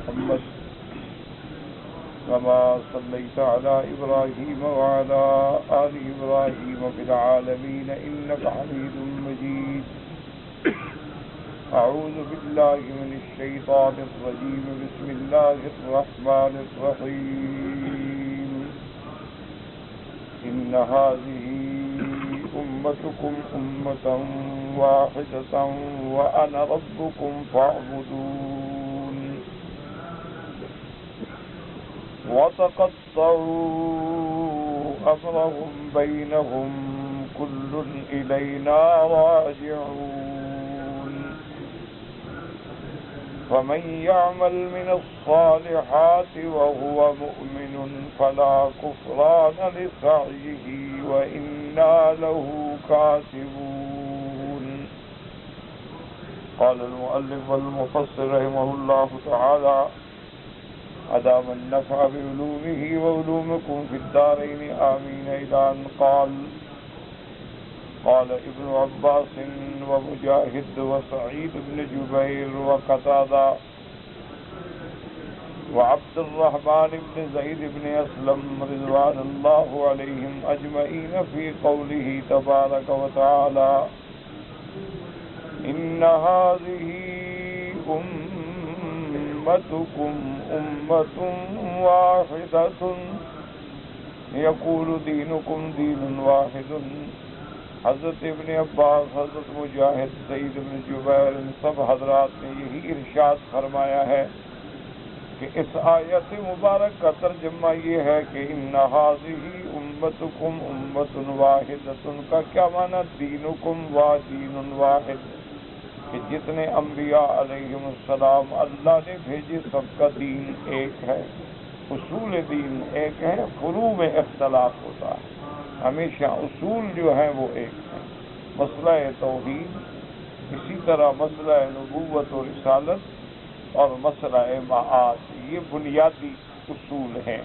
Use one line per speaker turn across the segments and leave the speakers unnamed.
محمد كما صليت على إبراهيم وعلى آل إبراهيم في العالمين إنك حميد مجيد. أعوذ بالله من الشيطان الرجيم. بسم الله الرحمن الرحيم. إن هذه أمتكم أمة واحدة وأنا ربكم فاعبدون. وتقطعوا أمرهم بينهم كل إلينا راجعون. فمن يعمل من الصالحات وهو مؤمن فلا كفران لسعيه وإنا له كاتبون. قال المؤلف والمفسر رحمه الله تعالى: أدام النفع بعلومه وعلومكم في الدارين آمين. إلى أن قال ابن عباس ومجاهد وسعيد بن جبير وقتادة وعبد الرحمن بن زيد بن أسلم رضوان الله عليهم أجمعين في قوله تبارك وتعالى: إن هذه أمتكم أمة واحدة يقول دينكم دين واحد. حضرت ابن عباس، حضرت مجاہد، سعید بن جبیر، ان سب حضرات نے یہی ارشاد فرمایا ہے کہ اس آیت مبارک کا ترجمہ یہ ہے کہ ان هذه امتکم امۃ واحدۃ کا کیا معنی؟ دینکم و دین واحد، کہ جتنے انبیاء علیہم السلام اللہ نے بھیجے سب کا دین ایک ہے، اصول دین ایک ہے، فروع میں اختلاف ہوتا ہے، ہمیشہ اصول جو ہیں وہ ایک ہیں. مسئلہ توحید، اسی طرح مسئلہ نبوت و رسالت اور مسئلہ معاد، یہ بنیادی اصول ہیں.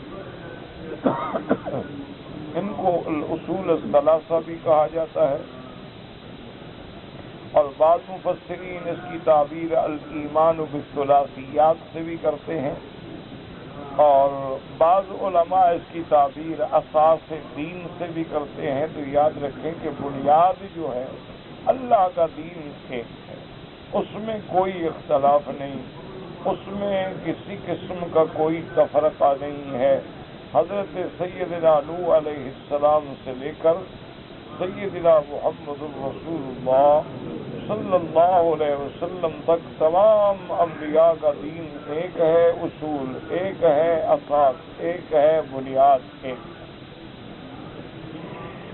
ان کو الاصول الثلاثہ بھی کہا جاتا ہے، اور بعض مفسرین اس کی تعبیر الایمان بالثلاثیات سے بھی کرتے ہیں، اور بعض علماء اس کی تعبیر اساس دین سے بھی کرتے ہیں. تو یاد رکھیں کہ بنیاد جو ہے اللہ کا دین ایک ہے، اس میں کوئی اختلاف نہیں، اس میں کسی قسم کا کوئی تفرقہ نہیں ہے. حضرت سیدنا نوح علیہ السلام سے لے کر سیدنا محمد الرسول اللہ صلی اللہ علیہ وسلم تک تمام انبیاء کا دین ایک ہے، اصول ایک ہے، اساس ایک ہے، بنیاد ایک ہے.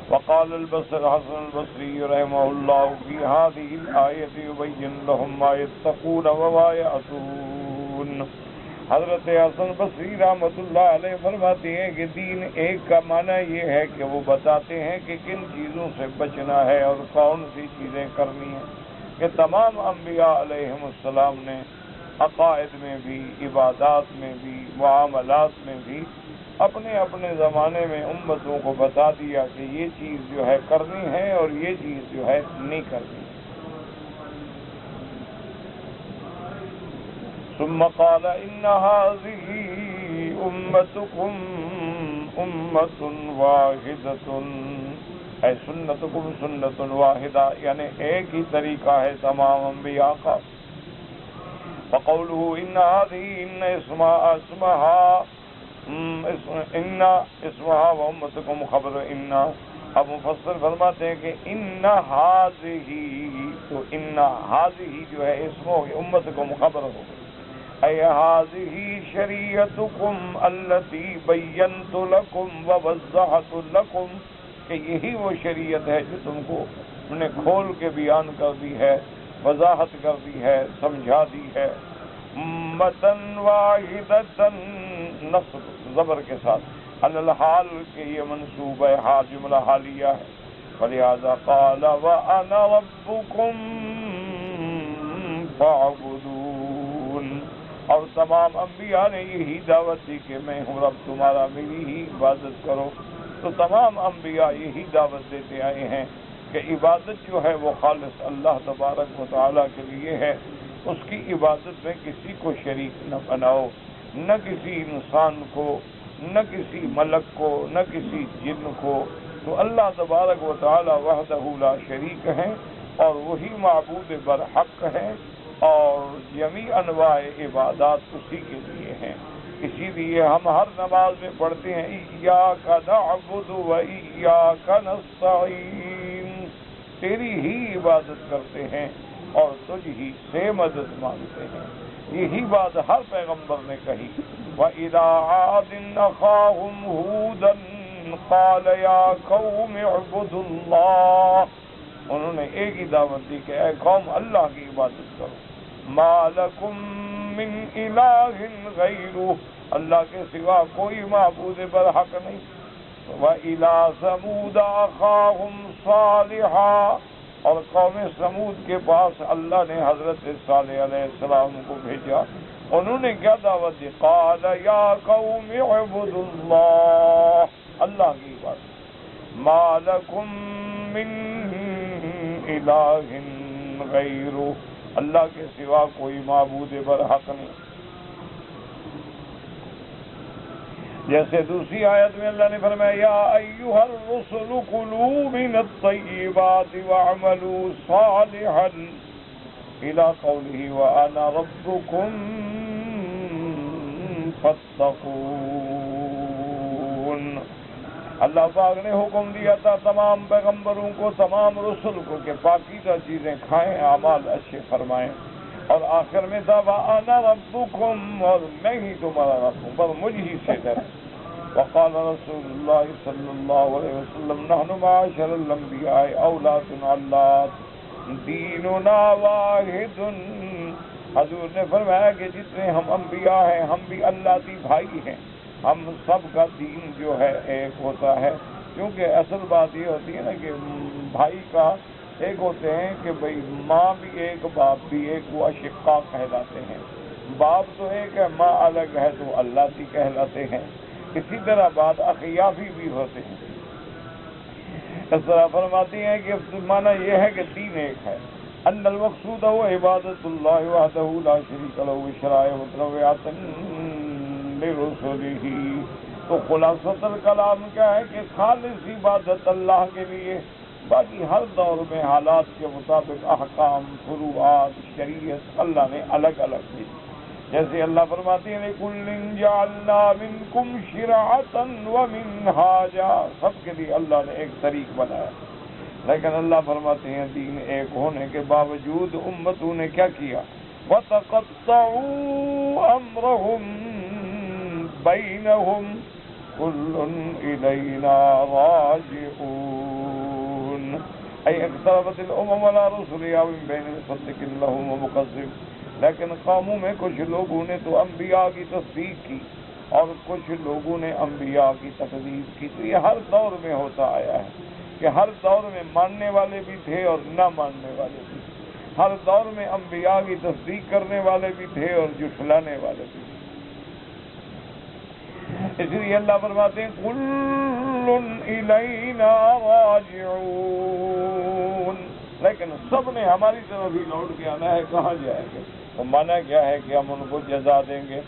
وقال البصري حسن البصري رحمه الله في هذه الآية يبين لهم ما يتقون وما يعصون. حضرت حسن بصری رحمۃ اللہ علیہ فرماتے ہیں کہ دین ایک کا معنی یہ ہے کہ وہ بتاتے ہیں کہ کن چیزوں سے بچنا ہے اور کون سی چیزیں کرنی ہیں. کہ تمام انبیاء علیہم السلام نے عقائد میں بھی، عبادات میں بھی، معاملات میں بھی اپنے اپنے زمانے میں امتوں کو بتا دیا کہ یہ چیز جو ہے کرنی ہے اور یہ چیز جو ہے نہیں کرنی. ثم قال ان هذه امتكم امة واحدة اے سنتکم سنت واحدہ، یعنی ایک ہی طریقہ ہے تمام انبیاء کا. فقوله ان هذه ان اسمها وامتکم خبر ان. اب مفسر فرماتے ہیں کہ ان هذه، تو ان هذه جو ہے اسم ہو گئی، امتکم خبر ہو گئی. اے هذه شریعتکم التي بینت لکم ووضحت لکم، کہ یہی وہ شریعت ہے جو تم کو ہم نے کھول کے بیان کر دی ہے، وضاحت کر دی ہے، سمجھا دی ہے. امتن واحدتن، نصب زبر کے ساتھ، علی الحال کہ یہ منصوب ہے، حال جملہ حالیہ ہے. فلہذا قال وانا ربکم فاعبدون. اور تمام انبیاء نے یہی دعوت دی کہ میں ہوں رب تمہارا، میری ہی عبادت کرو. تو تمام انبیاء یہی دعوت دیتے آئے ہیں کہ عبادت جو ہے وہ خالص اللہ تبارک و تعالیٰ کے لیے ہے. اس کی عبادت میں کسی کو شریک نہ بناؤ، نہ کسی انسان کو، نہ کسی ملک کو، نہ کسی جن کو۔ تو اللہ تبارک و تعالی وحدہ لا شریک ہیں اور وہی معبود برحق ہیں، اور جمیع انواع عبادات اسی کے لیے ہیں۔ اسی لیے ہم ہر نماز میں پڑھتے ہیں ایاک نعبد و ایاک نستعین، تیری ہی عبادت کرتے ہیں اور تجھ ہی سے مدد مانگتے ہیں۔ یہی بات ہر پیغمبر نے کہی۔ وَإِلَىٰ عَادٍ أَخَاهُمْ هُودًا قَالَ يَا قَوْمِ اعْبُدُوا اللَّهَ، انہوں نے ایک ہی دعوت دی کہ اے قوم اللہ کی عبادت کرو۔ مَا لَكُم مِّنْ إِلَٰهٍ غَيْرُهُ، اللہ کے سوا کوئی معبود برحق نہیں۔ وَإِلَىٰ ثَمُودَ أَخَاهُمْ صَالِحًا، اور قوم سمود کے پاس اللہ نے حضرت صالح علیہ السلام کو بھیجا، انہوں نے کیا دعوت دی؟ قال یا قوم اعبدوا اللہ، اللہ کی عبادت۔ ما لکم من الہ غیرہ، اللہ کے سوا کوئی معبود برحق نہیں۔ جیسے دوسری آیت میں اللہ نے فرمایا یا ایھا الرسل کلوا من الطیبات واعملوا صالحا الی قولہ وانا ربکم فاتقون۔ اللہ پاک نے حکم دیا تھا تمام پیغمبروں کو، تمام رسل کو کہ پاکیزہ چیزیں کھائیں، اعمال اچھے فرمائیں، اور آخر میں تھا وَأَنَا رَبُّكُمْ، اور میں ہی تمہارا رب ہوں، بس مجھ ہی سے ڈریں۔ وقال رسول اللہ صلی اللہ علیہ وسلم نحن معاشر الانبیاء اولاد علات دیننا واحد، حضور نے فرمایا کہ جتنے ہم انبیاء ہیں ہم بھی اللہ بھائی ہیں، ہم سب کا دین جو ہے ایک ہوتا ہے، کیونکہ اصل بات یہ ہوتی ہے نا کہ بھائی کا ایک ہوتے ہیں کہ بھئی ماں بھی ایک باپ بھی ایک، وہ اشقاء کہلاتے ہیں، باپ تو ایک ہے ماں الگ ہے تو اللہ کہلاتے ہیں۔ اسی طرح بات اخیافی بھی ہوتے ہیں۔ اس طرح فرماتی ہیں کہ معنی یہ ہے کہ دین ایک ہے، ان المقصود هو عبادت اللہ وحدہ لا شریک لہ بشرائع متنوعۃ لرسلہ۔ تو خلاصۃ الکلام کیا ہے کہ خالص عبادت اللہ کے لیے، باقی ہر دور میں حالات کے مطابق احکام، فروعات، شریعت اللہ نے الگ الگ دی۔ جیسے اللہ فرماتے ہیں لِكُلٍّ جَعَلْنَا مِنْكُمْ شِرْعَةً وَمِنْهَاجًا، سب کے لیے اللہ نے ایک طریق بنایا، لیکن اللہ فرماتے ہیں دین ایک ہونے کے باوجود امتوں نے کیا کیا؟ وَتَقَطَّعُوا أَمْرَهُمْ بَيْنَهُمْ كُلٌّ إِلَيْنَا رَاجِعُونَ، أي اقتربت الأمم على رسلها من بين مصدق لهم ومكذب۔ لیکن قوموں میں کچھ لوگوں نے تو انبیاء کی تصدیق کی اور کچھ لوگوں نے انبیاء کی تکذیب کی۔ تو یہ ہر دور میں ہوتا آیا ہے کہ ہر دور میں ماننے والے بھی تھے اور نہ ماننے والے بھی تھے، ہر دور میں انبیاء کی تصدیق کرنے والے بھی تھے اور جھٹلانے والے بھی تھے۔ اس لیے اللہ فرماتے ہیں کُلٌّ إِلَيْنَا رَاجِعُونَ، لیکن سب نے ہماری طرف ہی لوٹ کے آنا ہے، کہاں جائیں گے؟ تو مانا کیا ہے کہ ہم ان کو جزا دیں گے،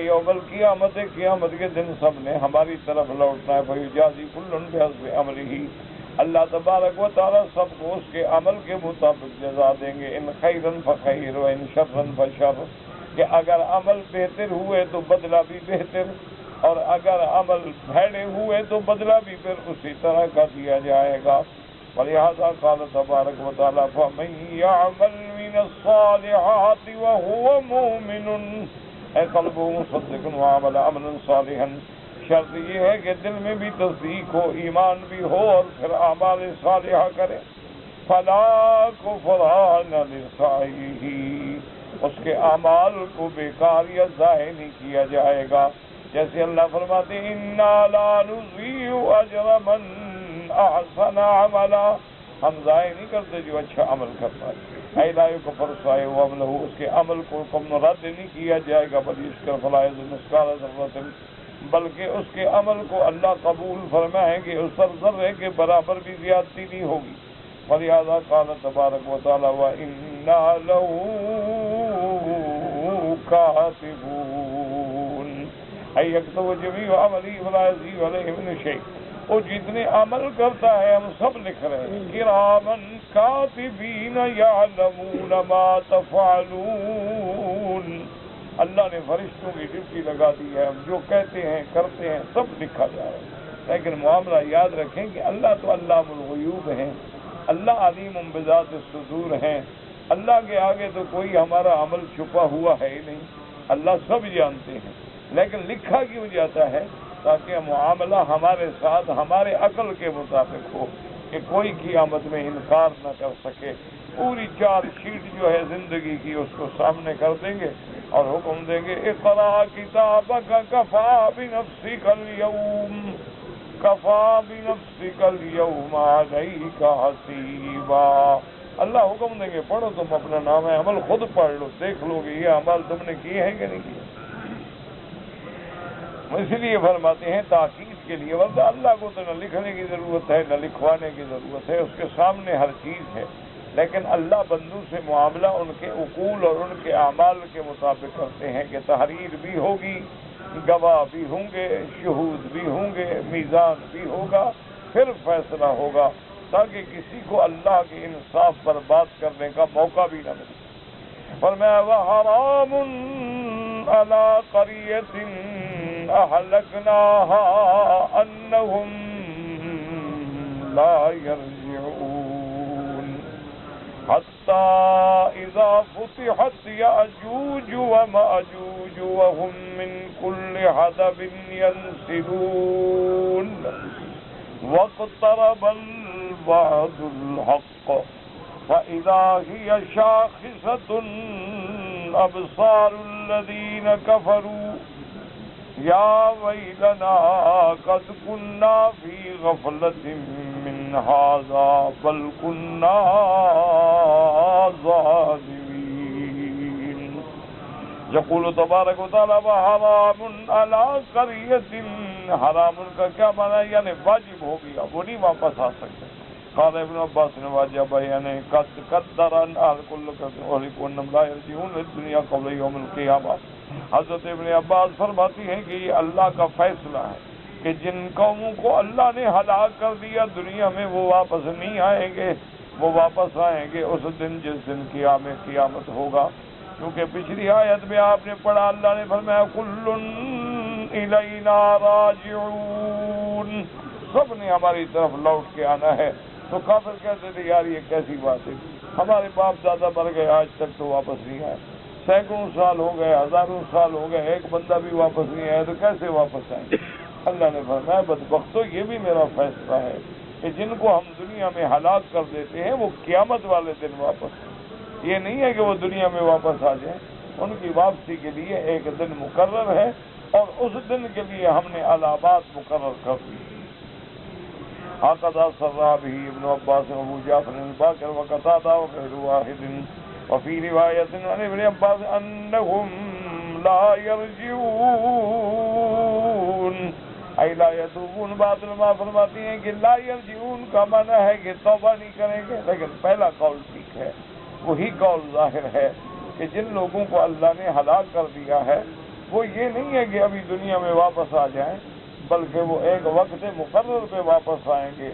یوم القیامت، قیامت کے دن سب نے ہماری طرف لوٹنا ہے۔ فَيُجَازِي كُلٌّ بِحَسَبِ عَمَلِهِ، اللہ تبارک و تعالیٰ سب کو اس کے عمل کے مطابق جزا دیں گے، ان خیرا فخیر و ان شرا فشر، کہ اگر عمل بہتر ہوئے تو بدلہ بھی بہتر، اور اگر عمل بھیڑے ہوئے تو بدلہ بھی پھر اسی طرح کا دیا جائے گا۔ ولہذا قال تبارک و تعالیٰ فَمَن يَعْمَلْ مِنَ الصَّالِحَاتِ وَهُوَ مُؤْمِنٌ، اے قلبہ مصدق وعمل عملا صالحا، شرط یہ ہے کہ دل میں بھی تصدیق ہو، ایمان بھی ہو، اور پھر اعمال صالحہ کرے۔ فَلَا كُفْرَانَ لِسَعْيِهِ، اس کے اعمال کو بیکار یا ضائع نہیں کیا جائے گا۔ جیسے اللہ فرماتے ہیں اِنَّا لَا نُضِيعُ أَجْرَ مَنْ أَحْسَنَ عَمَلًا، ہم ضائع نہیں کرتے جو اچھا عمل کرتا ہے۔ اَيْ لَا يُكْفَرُ صَاحِبُهُ عَمَلَهُ، اس کے عمل کو رد نہیں کیا جائے گا، بل يُشْكَرُ فَلَا يَزِدُ مِثْقَالَ ذَرَّةٍ، بلکہ اس کے عمل کو اللہ قبول فرمائیں گے، اس پر ذرے کے برابر بھی زیادتی نہیں ہوگی۔ وَلِهَذَا قَالَ تَبَارَكَ وَتَعَالَى وَإِنَّا لَهُ کاتبون ای یکتب جمیع عملی فلا یزید علیہ من شیء، وہ جتنے عمل کرتا ہے ہم سب لکھ رہے ہیں، کرامن کاتبین یعلمون ما تفعلون، اللہ نے فرشتوں کی ڈیوٹی لگا دی ہے، ہم جو کہتے ہیں کرتے ہیں سب لکھا جا رہا ہے۔ لیکن معاملہ یاد رکھیں کہ اللہ تو علام الغیوب ہیں، اللہ علیم بذات الصدور ہیں، اللہ کے آگے تو کوئی ہمارا عمل چھپا ہوا ہے ہی نہیں، اللہ سب جانتے ہیں، لیکن لکھا کیوں جاتا ہے؟ تاکہ معاملہ ہمارے ساتھ ہمارے عقل کے مطابق ہو، کہ کوئی قیامت میں انکار نہ کر سکے۔ پوری چار شیٹ جو ہے زندگی کی اس کو سامنے کر دیں گے اور حکم دیں گے اقرا کتابک کفا بنفسک اليوم علیک حسیبا، اللہ حکم دیں گے پڑھو تم اپنا نام عمل خود پڑھ لو، دیکھ لو گے یہ عمل تم نے کیے ہیں کہ نہیں کیے۔ اس لیے فرماتے ہیں تاکید کے لیے، ورنہ اللہ کو تو نہ لکھنے کی ضرورت ہے نہ لکھوانے کی ضرورت ہے، اس کے سامنے ہر چیز ہے، لیکن اللہ بندوں سے معاملہ ان کے عقول اور ان کے اعمال کے مطابق کرتے ہیں کہ تحریر بھی ہوگی، گواہ بھی ہوں گے، شہود بھی ہوں گے، میزان بھی ہوگا، پھر فیصلہ ہوگا، تاکہ کسی کو اللہ کے انصاف پر بات کرنے کا موقع بھی نہ ملے۔ فرمایا وَحَرَامٌ عَلَىٰ قَرْيَةٍ أَهْلَكْنَاهَا أَنَّهُمْ لَا يَرْجِعُونَ حَتَّى إِذَا فُتِحَتْ يَأْجُوجُ وَمَأْجُوجُ وَهُمْ مِنْ كُلِّ حَدَبٍ يَنْسِلُونَ وَاقْتَرَبَ الْوَعْدُ الْحَقُّ فَإِذَا هِيَ شَاخِصَةٌ أَبْصَارُ الَّذِينَ كَفَرُوا يَا وَيْلَنَا قَدْ كُنَّا فِي غَفْلَةٍ مِّنْ هَٰذَا بَلْ كُنَّا ظَالِمِينَ۔ يقول تبارک و تعالیٰ وَحَرَامٌ عَلَىٰ قَرْيَةٍ، حرام کا کیا معنی ہے؟ یعنی واجب ہو گیا، وہ نہیں واپس آ سکتے۔ قال ابن عباس نے واجب یعنی قد قدر ان کل اہلکون لا یرجعون الدنیا قبل یوم القیامہ۔ حضرت ابن عباس فرماتی ہیں کہ یہ اللہ کا فیصلہ ہے کہ جن قوموں کو اللہ نے ہلاک کر دیا دنیا میں وہ واپس نہیں آئیں گے، وہ واپس آئیں گے اس دن جس دن قیامت ہوگا۔ کیونکہ پچھلی آیت میں آپ نے پڑھا اللہ نے فرمایا کل الینا راجعون، سب نے ہماری طرف لوٹ کے آنا ہے۔ تو کافر کہتے تھے یار یہ کیسی بات ہے، ہمارے باپ دادا مر گئے آج تک تو واپس نہیں آئے، سینکڑوں سال ہو گئے، ہزاروں سال ہو گئے، ایک بندہ بھی واپس نہیں آیا تو کیسے واپس آئیں؟ اللہ نے فرمایا بدبختو یہ بھی میرا فیصلہ ہے کہ جن کو ہم دنیا میں ہلاک کر دیتے ہیں وہ قیامت والے دن واپس آئیں۔ یہ نہیں ہے کہ وہ دنیا میں واپس آ جائیں، ان کی واپسی کے لیے ایک دن مقرر ہے اور اس دن کے لیے ہم نے علامات مقرر کر دی۔ هكذا سرى به ابن عباس وابو جعفر الباقر وقتادة وغير واحد وفي رواية عن ابن عباس أنهم لا يرجعون أي لا يتوبون۔ بعض علماء فرماتی ہیں کہ لا يرجعون کا معنی ہے کہ توبہ نہیں کریں گے، لیکن پہلا قول ٹھیک ہے، وہی قول ظاہر ہے کہ جن لوگوں کو اللہ نے ہلاک کر دیا ہے وہ یہ نہیں ہے کہ ابھی دنیا میں واپس آ جائیں، بلکہ وہ ایک وقت مقرر پہ واپس آئیں گے،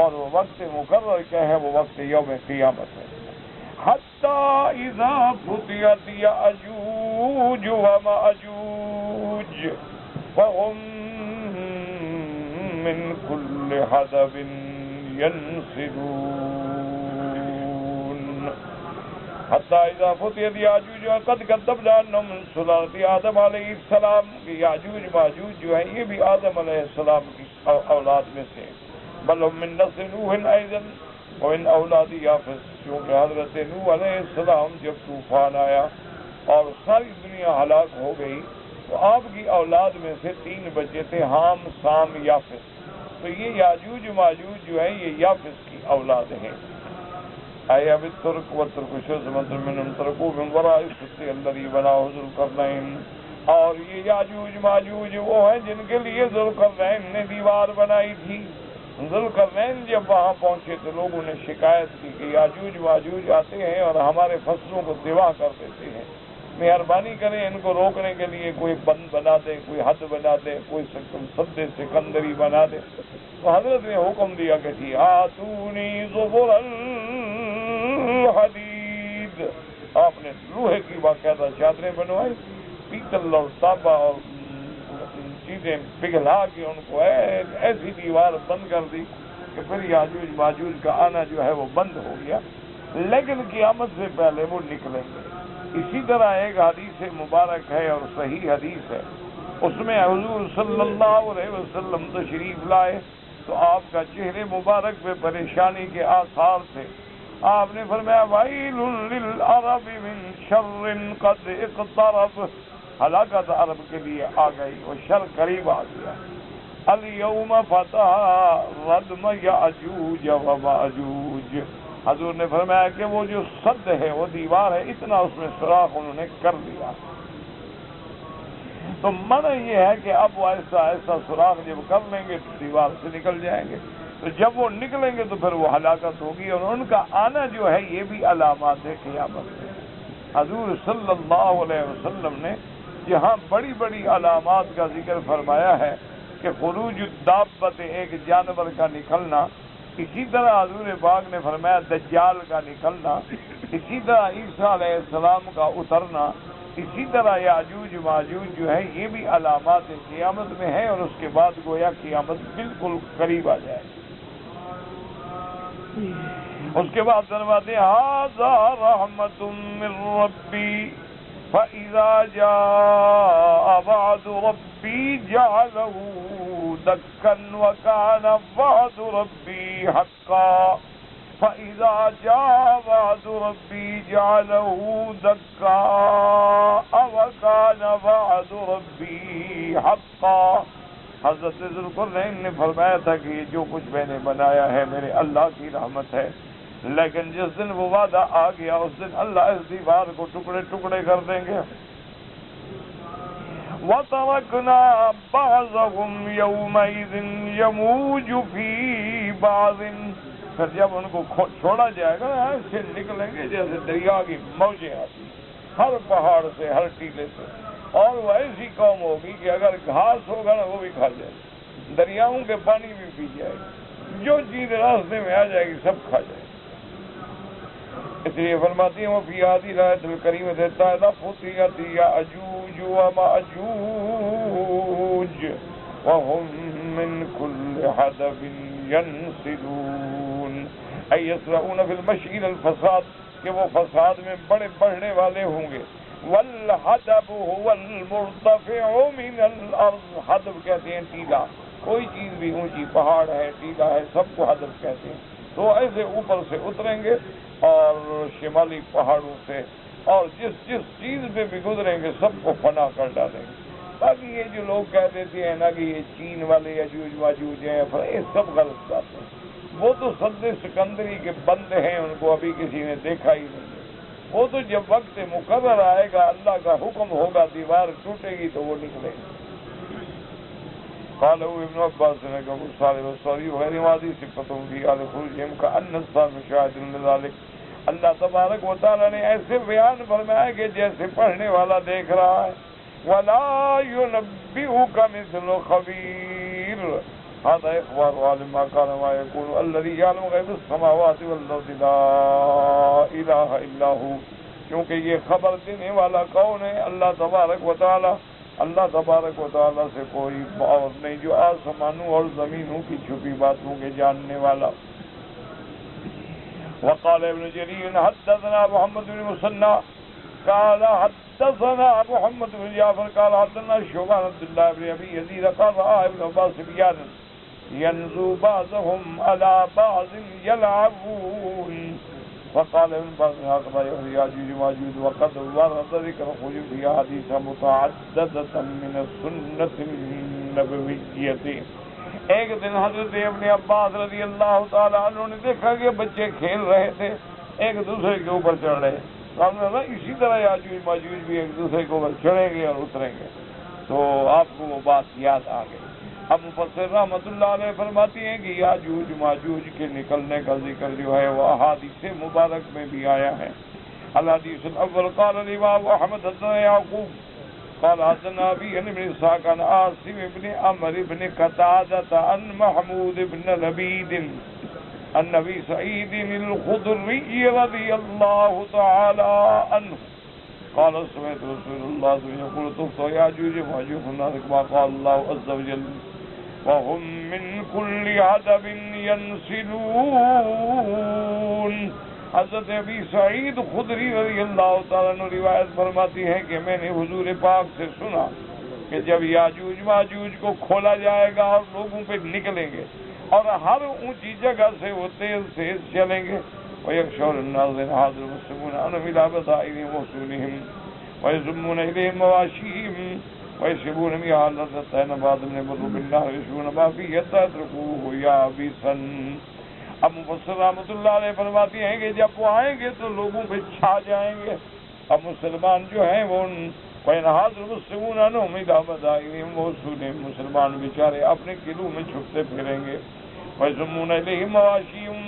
اور وہ وقت مقرر کیا ہے؟ وہ وقت یوم قیامت ہے۔ حتی اذا فتحت یأجوج ومأجوج فهم من كل حدب ينسلون حتی اذا فتحت یاجوج قد کذبنا انہم من سلالۃ آدم علیہ السلام، کہ یاجوج ماجوج جو ہیں یہ بھی آدم علیہ السلام کی اولاد میں سے، بل ہم من نسل نوح ایضا ومن اولاد یافس، کیونکہ حضرت نوح علیہ السلام جب طوفان آیا اور ساری دنیا ہلاک ہو گئی تو آپ کی اولاد میں سے 3 بچے تھے، حام، سام، یافس، تو یہ یاجوج ماجوج جو ہیں یہ یافس کی اولاد ہیں۔ اے اب ترک و ترک شزمت منہم ترکو من وراء السد الذی بناہ ذوالقرنین، اور یہ یاجوج ماجوج وہ ہیں جن کے لیے ذوالقرنین نے دیوار بنائی تھی۔ ذوالقرنین جب وہاں پہنچے تو لوگوں نے شکایت کی کہ یاجوج ماجوج آتے ہیں اور ہمارے فصلوں کو تباہ کر دیتے ہیں، مہربانی کریں ان کو روکنے کے لیے کوئی بند بنا دے، کوئی حد بنا دے، کوئی سد سکندری بنا دے۔ تو حضرت نے حکم دیا کہ جی آتونی زبر الحدید، آپ نے لوہے کی باقاعدہ چادریں بنوائی، پیتل اور تانبا اور چیزیں پگھلا کے ان کو ایسی دیوار بند کر دی کہ پھر یاجوج ماجوج کا آنا جو ہے وہ بند ہو گیا، لیکن قیامت سے پہلے وہ نکلیں گے۔ اسی طرح ایک حدیث مبارک ہے اور صحیح حدیث ہے، اس میں حضور صلی اللہ علیہ وسلم تشریف لائے تو آپ کا چہرے مبارک پہ پریشانی کے آثار تھے۔ آپ نے فرمایا ویل للعرب من شر قد اقترب، ہلاکت عرب کے لیے آ گئی، وہ شر قریب آ گیا۔ الیوم فتح ردم یاجوج و ماجوج، حضور نے فرمایا کہ وہ جو سد ہے، وہ دیوار ہے، اتنا اس میں سوراخ انہوں نے کر دیا۔ تو منع یہ ہے کہ اب وہ ایسا ایسا سوراخ جب کر لیں گے تو دیوار سے نکل جائیں گے، تو جب وہ نکلیں گے تو پھر وہ ہلاکت ہوگی، اور ان کا آنا جو ہے یہ بھی علامات ہے قیامت میں۔ حضور صلی اللہ علیہ وسلم نے یہاں بڑی بڑی علامات کا ذکر فرمایا ہے کہ خروج الدابت، ایک جانور کا نکلنا، اسی طرح حضور پاک نے فرمایا دجال کا نکلنا، اسی طرح عیسیٰ علیہ السلام کا اترنا، اسی طرح یاجوج ماجوج جو ہے یہ بھی علامات قیامت میں ہے، اور اس کے بعد گویا قیامت بالکل قریب آ جائے۔ اس کے بعد فرماتے ہیں ھذا رحمت من ربی فاذا جاء وعد ربی جعله دکا وکان وعد ربی حقا، فاذا جاء وعد ربی جعله دکا وکان وعد ربی حقا۔ حضرت ذوالقرنین نے فرمایا تھا کہ یہ جو کچھ میں نے بنایا ہے میرے اللہ کی رحمت ہے، لیکن جس دن وہ وعدہ آ گیا اس دن اللہ اس دیوار کو ٹکڑے ٹکڑے کر دیں گے۔ وَتَرَكْنَا بَعْضَهُمْ يَوْمَئِذٍ يَمُوجُ فِي بَعْضٍ، پھر جب ان کو چھوڑا جائے گا ایسے نکلیں گے جیسے دریا کی موجیں آتی، ہر پہاڑ سے، ہر ٹیلے سے، اور وہ ایسی قوم ہوگی کہ اگر گھاس ہوگا نا وہ بھی کھا جائے، دریاؤں کے پانی بھی پی جائے گی، جو چیز راستے میں آ جائے گی سب کھا جائے گی۔ اس لیے فرماتی ہیں وہ فی ہذہ الآیۃ الکریمۃ فتحت یأجوج ومأجوج وهم من كل حدب ينسلون، أي يسرعون في المشي إلى الفساد، کہ وہ فساد میں بڑے بڑھنے والے ہوں گے۔ والحدب هو المرتفع من الارض، حدب کہتے ہیں ٹیلا، کوئی چیز بھی اونچی، پہاڑ ہے، ٹیلا ہے، سب کو حدب کہتے ہیں۔ تو ایسے اوپر سے اتریں گے اور شمالی پہاڑوں سے، اور جس جس چیز پہ بھی گزریں گے سب کو فنا کر ڈالیں گے۔ باقی یہ جو لوگ کہہ دیتے ہیں نا کہ یہ چین والے یاجوج ماجوج ہیں، یہ سب غلط بات ہے۔ وہ تو سد سکندری کے بند ہیں، ان کو ابھی کسی نے دیکھا ہی نہیں ہے۔ وہ تو جب وقت مقرر آئے گا، اللہ کا حکم ہوگا، دیوار ٹوٹے گی تو وہ نکلے گی۔ قال ابن عباس نے کہا صالح الصوری غیر ماضی صفتوں کی آل خروجہم کا ان الصالح مشاہد لذالک، اللہ تبارک و تعالیٰ نے ایسے بیان فرمایا کہ جیسے پڑھنے والا دیکھ رہا ہے۔ ولا ينبئك مثل خبیر، هذا اخبار عالم ما كان ما يكون الذي يعلم غیب السماوات والارض لا الہ الا هو، کیونکہ یہ خبر دینے والا کون ہے؟ اللہ تبارک و تعالیٰ۔ اللہ تبارک و تعالیٰ سے کوئی اور نہیں جو آسمانوں اور زمینوں کی چھپی باتوں کے جاننے والا۔ وقال ابن جرير حدثنا محمد بن مسنى قال حدثنا محمد بن جعفر قال حدثنا شعبہ عبد الله بن ابي يزيد قال رأى ابن عباس بيانا ينزو بعضهم على بعض يلعبون، فقال ابن عباس هكذا يحيي ياجوج وماجوج وقد ورد ذكر خروج في احاديث متعددة من السنة النبوية۔ ایک دن حضرت ابن عباس رضی اللہ تعالیٰ عنہ نے دیکھا کہ بچے کھیل رہے تھے، ایک دوسرے کے اوپر چڑھ رہے، آپ نے کہا اسی طرح یاجوج ماجوج بھی ایک دوسرے کے اوپر چڑھیں گے اور اتریں گے۔ تو آپ کو وہ بات یاد آ گئی۔ اب مفسر رحمۃ اللہ علیہ فرماتی ہیں کہ یاجوج ماجوج کے نکلنے کا ذکر جو ہے وہ احادیث مبارک میں بھی آیا ہے، الحديث الأول قال الإمام أحمد حدثنا يعقوب قال حدثنا أبي عن ابن إسحاق عن عاصم بن عمرو بن قتادة عن محمود بن لبيد عن أبي سعيد الخدري رضي الله تعالى عنه قال سمعت رسول الله صلى الله عليه وسلم يقول تفتح يأجوج ومأجوج الناس كما قال الله عز وجل وهم من كل عدب ينسلون. حضرت ابی سعید خدری رضی اللہ تعالیٰ عنہ روایت فرماتی ہے کہ میں نے حضور پاک سے سنا کہ جب یاجوج ماجوج کو کھولا جائے گا اور لوگوں پہ نکلیں گے اور ہر اونچی جگہ سے وہ تیز تیز چلیں گے وَيَخْشَوْنَ النَّاظِرَ حَاضِرُ مُسْلِمُونَ أَنْهُمْ إِلَىٰ بَصَائِرِهِمْ وَحُسُونِهِمْ وَيَضُمُّونَ إِلَيْهِمْ مَوَاشِيهِمْ وَيَشْرَبُونَ مِنْهَا لَذَّةً بعد من مر بالله ويشربون ما فيه حتى يتركوه يابسا. اب مفسر رحمۃ اللہ علیہ فرماتی ہیں کہ جب وہ آئیں گے تو لوگوں پہ چھا جائیں گے. اب مسلمان جو ہیں وہ حاضر مسلمون انہم الی مدائنہم وحصونہم مسلمان بیچارے اپنے قلعوں میں چھپتے پھریں گے. وَيَضُمُّونَ إِلَيْهِمْ مَوَاشِيهِمْ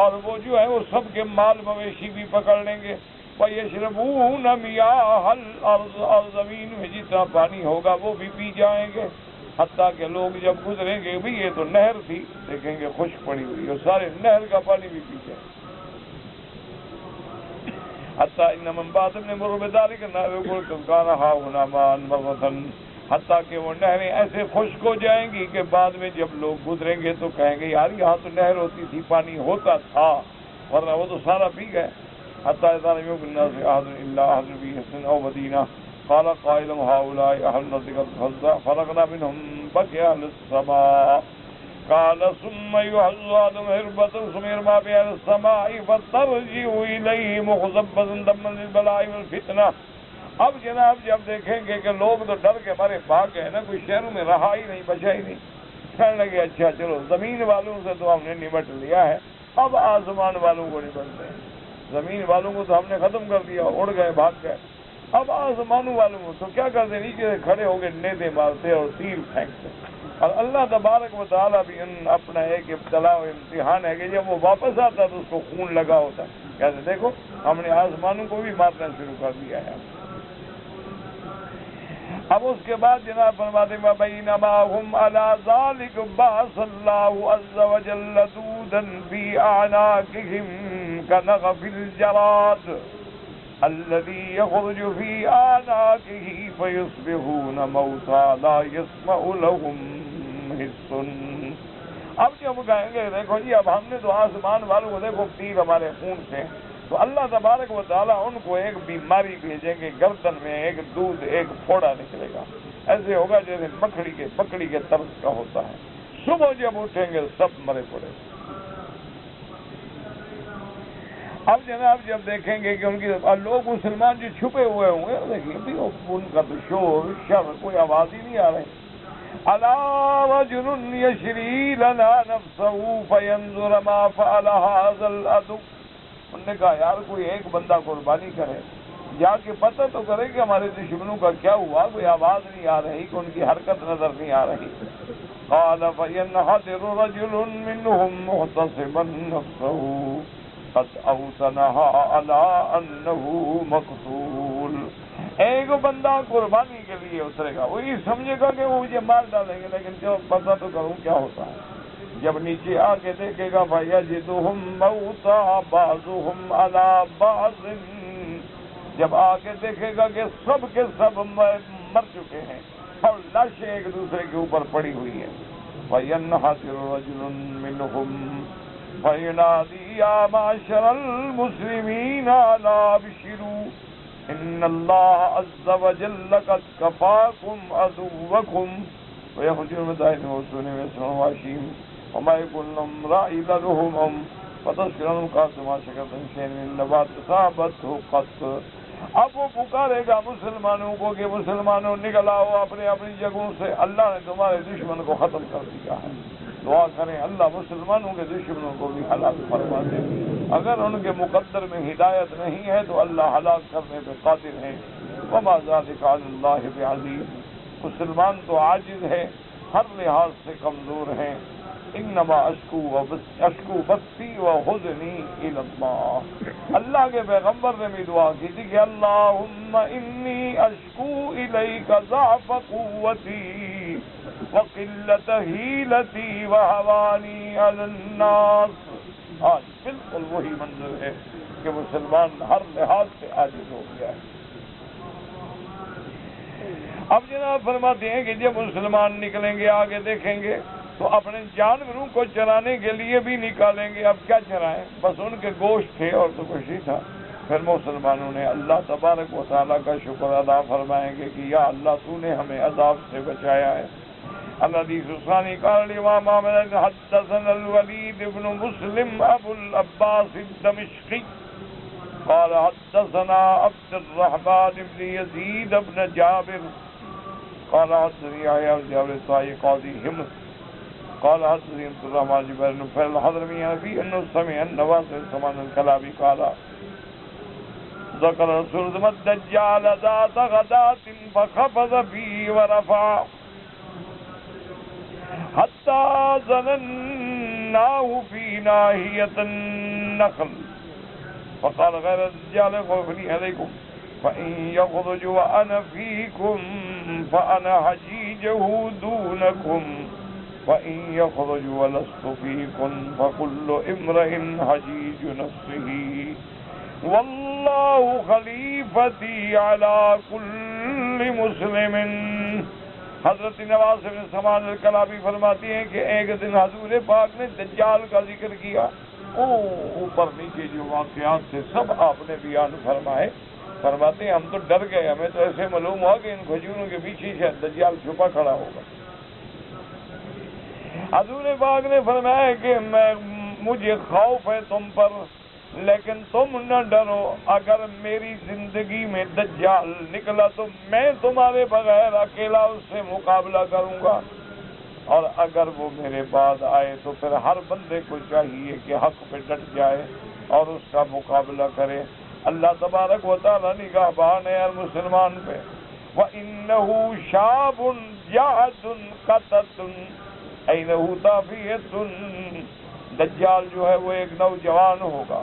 اور وہ جو ہے وہ سب کے مال مویشی بھی پکڑ لیں گے. وَيَشْرَبُونَ مِيَاهَ الْأَرْضِ اور زمین میں جتنا پانی ہوگا وہ بھی پی جائیں گے. حتیٰ کہ لوگ جب گزریں گے بھی یہ تو نہر تھی دیکھیں گے خشک پڑی ہوئی اور سارے نہر کا پانی بھی پی جائیں. حتیٰ ان من بعد من مر بذلك النهر يقول كان ها هنا ماء مرة حتیٰ کہ وہ نہریں ایسے خشک ہو جائیں گی کہ بعد میں جب لوگ گزریں گے تو کہیں گے یار یہاں تو نہر ہوتی تھی پانی ہوتا تھا ورنہ وہ تو سارا پی گئے. حتیٰ اذا لم يكن الناس احد الا اهل بيت او مدینہ قال قائل هؤلاء اهل الارض فرغنا منهم بقي اهل السماء قال ثم يعز آدم هربة ثم يرمى بها السماء فترجع إليه مخضبة دما للبلاء والفتنة. اب جناب جب دیکھیں گے کہ لوگ تو ڈر کے مارے بھاگ گئے نا کوئی شہروں میں رہا ہی نہیں بچا ہی نہیں کہنے لگے اچھا چلو زمین والوں سے تو ہم نے نمٹ لیا ہے اب آسمان والوں کو نمٹتے ہیں. زمین والوں کو تو ہم نے ختم کر دیا اڑ گئے بھاگ گئے. اب آسمانوں والوں کو تو کیا کرتے نیچے سے کھڑے ہو کے نیزے مارتے اور تیر پھینکتے. اور اللہ تبارک و تعالیٰ بھی اپنا ایک ابتلا و امتحان ہے کہ جب وہ واپس آتا تو اس کو خون لگا ہوتا ہے کہتے دیکھو ہم نے آسمانوں کو بھی مارنا شروع کر دیا ہے. اب اس کے بعد جناب فرماتے ہیں بینما هم علی ذلک بعث اللہ عز وجل دودا فی اعناقهم كنغف الجراد الذي يخرج في اعناقه فيصبحون موتى لا يسمع لهم حس. اب جب کہیں گے دیکھو جی اب ہم نے تو آسمان والوں کو دیکھو تیر ہمارے خون سے تو اللہ تبارک و تعالیٰ ان کو ایک بیماری بھیجیں گے گردن میں ایک دودھ ایک پھوڑا نکلے گا ایسے ہوگا جیسے بکری کے طرز کا ہوتا ہے. صبح جب اٹھیں گے سب مرے پڑے. اب جناب جب دیکھیں گے کہ ان کی لوگ مسلمان جو چھپے ہوئے ہوں گے دیکھیے بھی ان کا تو شور شر کوئی آواز ہی نہیں آ رہی. الا رجل یشری لنا نفسه فینظر ما فعل هذا العدو. انہوں نے کہا یار کوئی ایک بندہ قربانی کرے جا کے پتہ تو کرے کہ ہمارے دشمنوں کا کیا ہوا کوئی آواز نہیں آ رہی کہ ان کی حرکت نظر نہیں آ رہی. قال فینحدر رجل منهم محتسبا نفسه قد اوطنها على انه مقتول. ایک بندہ قربانی کے لیے اترے گا وہی سمجھے گا کہ وہ مجھے مار ڈالیں گے لیکن جو پتہ تو کروں کیا ہوتا ہے. جب نیچے آ کے دیکھے گا فَيَجِدُهُمْ مَوْتَى بَعْضُهُمْ عَلَى بَعْضٍ جب آ کے دیکھے گا کہ سب کے سب مر چکے ہیں اور لاشیں ایک دوسرے کے اوپر پڑی ہوئی ہیں. فَيَنْحَدِرُ رَجُلٌ مِّنْهُمْ فَيُنَادِي يَا مَعْشَرَ الْمُسْلِمِينَ أَلَا أَبْشِرُوا إِنَّ اللَّهَ عَزَّ وَجَلَّ قَدْ كَفَاكُمْ عَدُوَّكُمْ ويخرجون من دائرهم ويسرون ويسرون واشيهم وما يكون لهم راعي لهم فتشكرهم قاسما شكرتم شيئا من نبات اصابته قط. اب وہ پکارے گا مسلمانوں کو کہ مسلمانوں نکل آؤ اپنے اپنی جگہوں سے اللہ نے تمہارے دشمن کو ختم کر دیا ہے. دعا کریں اللہ مسلمانوں کے دشمنوں کو بھی ہلاک فرما دے. اگر ان کے مقدر میں ہدایت نہیں ہے تو اللہ ہلاک کرنے پہ قادر ہے. وما ذلك على الله بعزيز. مسلمان تو عاجز ہے ہر لحاظ سے کمزور ہیں انما اشکو بثی و حزنی الی اللہ۔ اللہ کے پیغمبر نے بھی دعا کی تھی کہ اللہم انی اشکو الیک ضعف قوتی وقلت حیلتی وہوانی علی الناس۔ آج بالکل وہی منظر ہے کہ مسلمان ہر لحاظ سے عاجز ہو گیا ہے۔ اب جناب فرماتے ہیں کہ جب مسلمان نکلیں گے آگے دیکھیں گے تو اپنے جانوروں کو چرانے کے لیے بھی نکالیں گے۔ اب کیا چرائیں؟ بس ان کے گوشت تھے اور تو کچھ نہیں تھا۔ پھر مسلمانوں نے اللہ تبارک و تعالیٰ کا شکر ادا فرمائیں گے کہ یا اللہ تو نے ہمیں عذاب سے بچایا ہے۔ الحدیث الثانی قال الامام احمد حدثنا الولید بن مسلم ابو العباس الدمشقی قال حدثنا عبد الرحمن بن یزید بن جابر قال حدثني يحيى بن جابر الطائي قاضي حمص قال حدثني عبد الرحمن بن جبير نفيل الحضرمي أبي أنه سمع النواس بن سمان الكلابي قال ذكر رسول الله الدجال ذات غداة فخفض فيه ورفع حتى ظنناه في ناحية النخل فقال غير الدجال خوفني عليكم فإن يخرج وأنا فيكم فأنا حجيجه دونكم وإن يخرج ولست فيكم فكل امرئ حجيج نفسه والله خليفتي على كل مسلم۔ حضرت نواس بن سمان الکلابی فرماتی ہیں کہ ایک دن حضور پاک نے دجال کا ذکر کیا۔ اوپر نیچے جو واقعات تھے سب آپ نے بیان فرمائے۔ فرماتے ہیں ہم تو ڈر گئے، ہمیں تو ایسے معلوم ہوا کہ ان کھجوروں کے پیچھے شاید دجال چھپا کھڑا ہوگا۔ حضور پاک نے فرمایا کہ مجھے خوف ہے تم پر، لیکن تم نہ ڈرو، اگر میری زندگی میں دجال نکلا تو میں تمہارے بغیر اکیلا اس سے مقابلہ کروں گا، اور اگر وہ میرے بعد آئے تو پھر ہر بندے کو چاہیے کہ حق پہ ڈٹ جائے اور اس کا مقابلہ کرے۔ اللہ تبارک و تعالیٰ نگہبان ہے ہر مسلمان پہ۔ وَإِنَّهُ شَابٌ جَعَدٌ قَطَةٌ عَيْنَهُ طَافِيَةٌ، دجال جو ہے وہ ایک نوجوان ہوگا،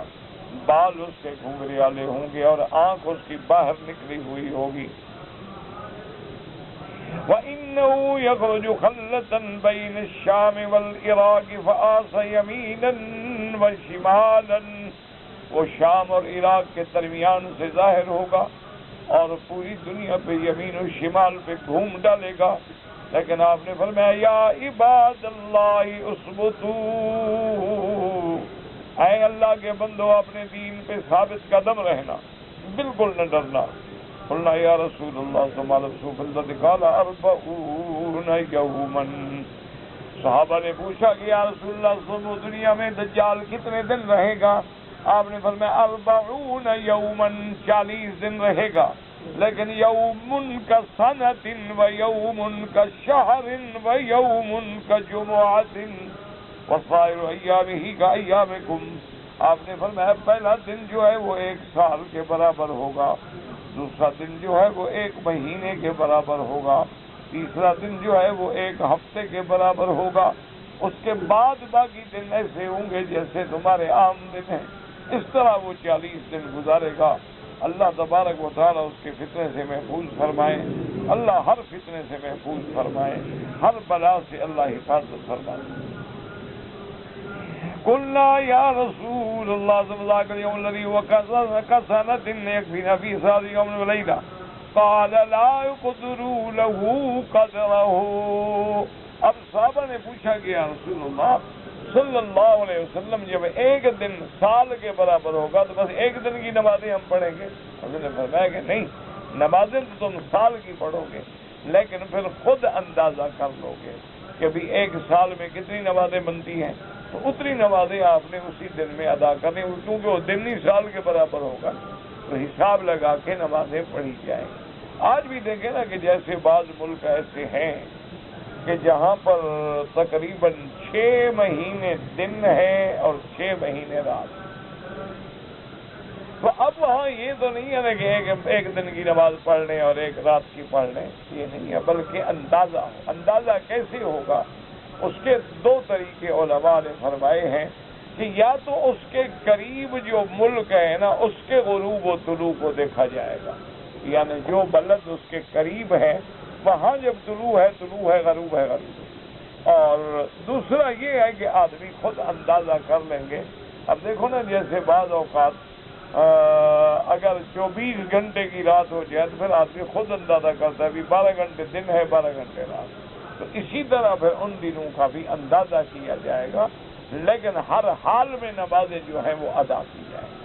بال اس کے گھنگریالے ہوں گے اور آنکھ اس کی باہر نکلی ہوئی ہوگی۔ وَإِنَّهُ يَخْرُجُ خَلَّةً بَيْنَ الشَّامِ وَالْعِرَاقِ فَآسَ يَمِينًا وَشِمَالًا، وہ شام اور عراق کے درمیان سے ظاہر ہوگا اور پوری دنیا پہ یمین و شمال پہ گھوم ڈالے گا۔ لیکن آپ نے فرمایا یا عباد اللہ اثبتوا، اے اللہ کے بندو اپنے دین پہ ثابت قدم رہنا، بالکل نہ ڈرنا۔ قلنا یا رسول اللہ صلی اللہ علیہ وسلم قال 40 یوما، صحابہ نے پوچھا کہ یا رسول اللہ صلی اللہ علیہ وسلم دنیا میں دجال کتنے دن رہے گا؟ آپ نے فرمایا 40 یوما، 40 دن رہے گا، لیکن یوم کا سنۃ و یوم کا شہر و یوم کا جمعۃ وسائر ایامہ کا ایامکم۔ آپ نے فرمایا پہلا دن جو ہے وہ 1 سال کے برابر ہوگا، دوسرا دن جو ہے وہ 1 مہینے کے برابر ہوگا، تیسرا دن جو ہے وہ 1 ہفتے کے برابر ہوگا، اس کے بعد باقی دن ایسے ہوں گے جیسے تمہارے عام دن ہیں۔ اس طرح وہ 40 دن گزارے گا۔ اللہ تبارک و تعالیٰ اس کے فتنے سے محفوظ فرمائے، اللہ ہر فتنے سے محفوظ فرمائے، ہر بلا سے اللہ حفاظت فرمائے۔ قلنا یا رسول اللہ صلی اللہ علیہ وسلم الذي وكسنة يكفينا في صلاة يوم وليلة قال لا يقدروا له قدره۔ اب صحابہ نے پوچھا کہ یا رسول اللہ صلی اللہ علیہ وسلم جب 1 دن سال کے برابر ہوگا تو بس 1 دن کی نمازیں ہم پڑھیں گے؟ حضرت نے فرمایا کہ نہیں، نمازیں تو تم سال کی پڑھو گے، لیکن پھر خود اندازہ کر لو گے کہ بھی 1 سال میں کتنی نمازیں بنتی ہیں، تو اتنی نمازیں آپ نے اسی دن میں ادا کرنی، کیونکہ وہ دن ہی سال کے برابر ہوگا، تو حساب لگا کے نمازیں پڑھی جائیں۔ آج بھی دیکھیں نا کہ جیسے بعض ملک ایسے ہیں کہ جہاں پر تقریباً 6 مہینے دن ہے اور 6 مہینے رات، تو اب وہاں یہ تو نہیں ہے نا کہ ایک دن کی نماز پڑھ لیں اور 1 رات کی پڑھ لیں، یہ نہیں ہے، بلکہ اندازہ کیسے ہوگا اس کے دو طریقے علماء نے فرمائے ہیں کہ یا تو اس کے قریب جو ملک ہے نا اس کے غروب و طلوع کو دیکھا جائے گا، یعنی جو بلد اس کے قریب ہے وہاں جب طلوع ہے غروب ہے غروب۔ اور دوسرا یہ ہے کہ آدمی خود اندازہ کر لیں گے۔ اب دیکھو نا، جیسے بعض اوقات اگر 24 گھنٹے کی رات ہو جائے تو پھر آدمی خود اندازہ کرتا ہے بھی 12 گھنٹے دن ہے 12 گھنٹے رات، تو اسی طرح پھر ان دنوں کا بھی اندازہ کیا جائے گا، لیکن ہر حال میں نمازیں جو ہیں وہ ادا کی جائیں گی۔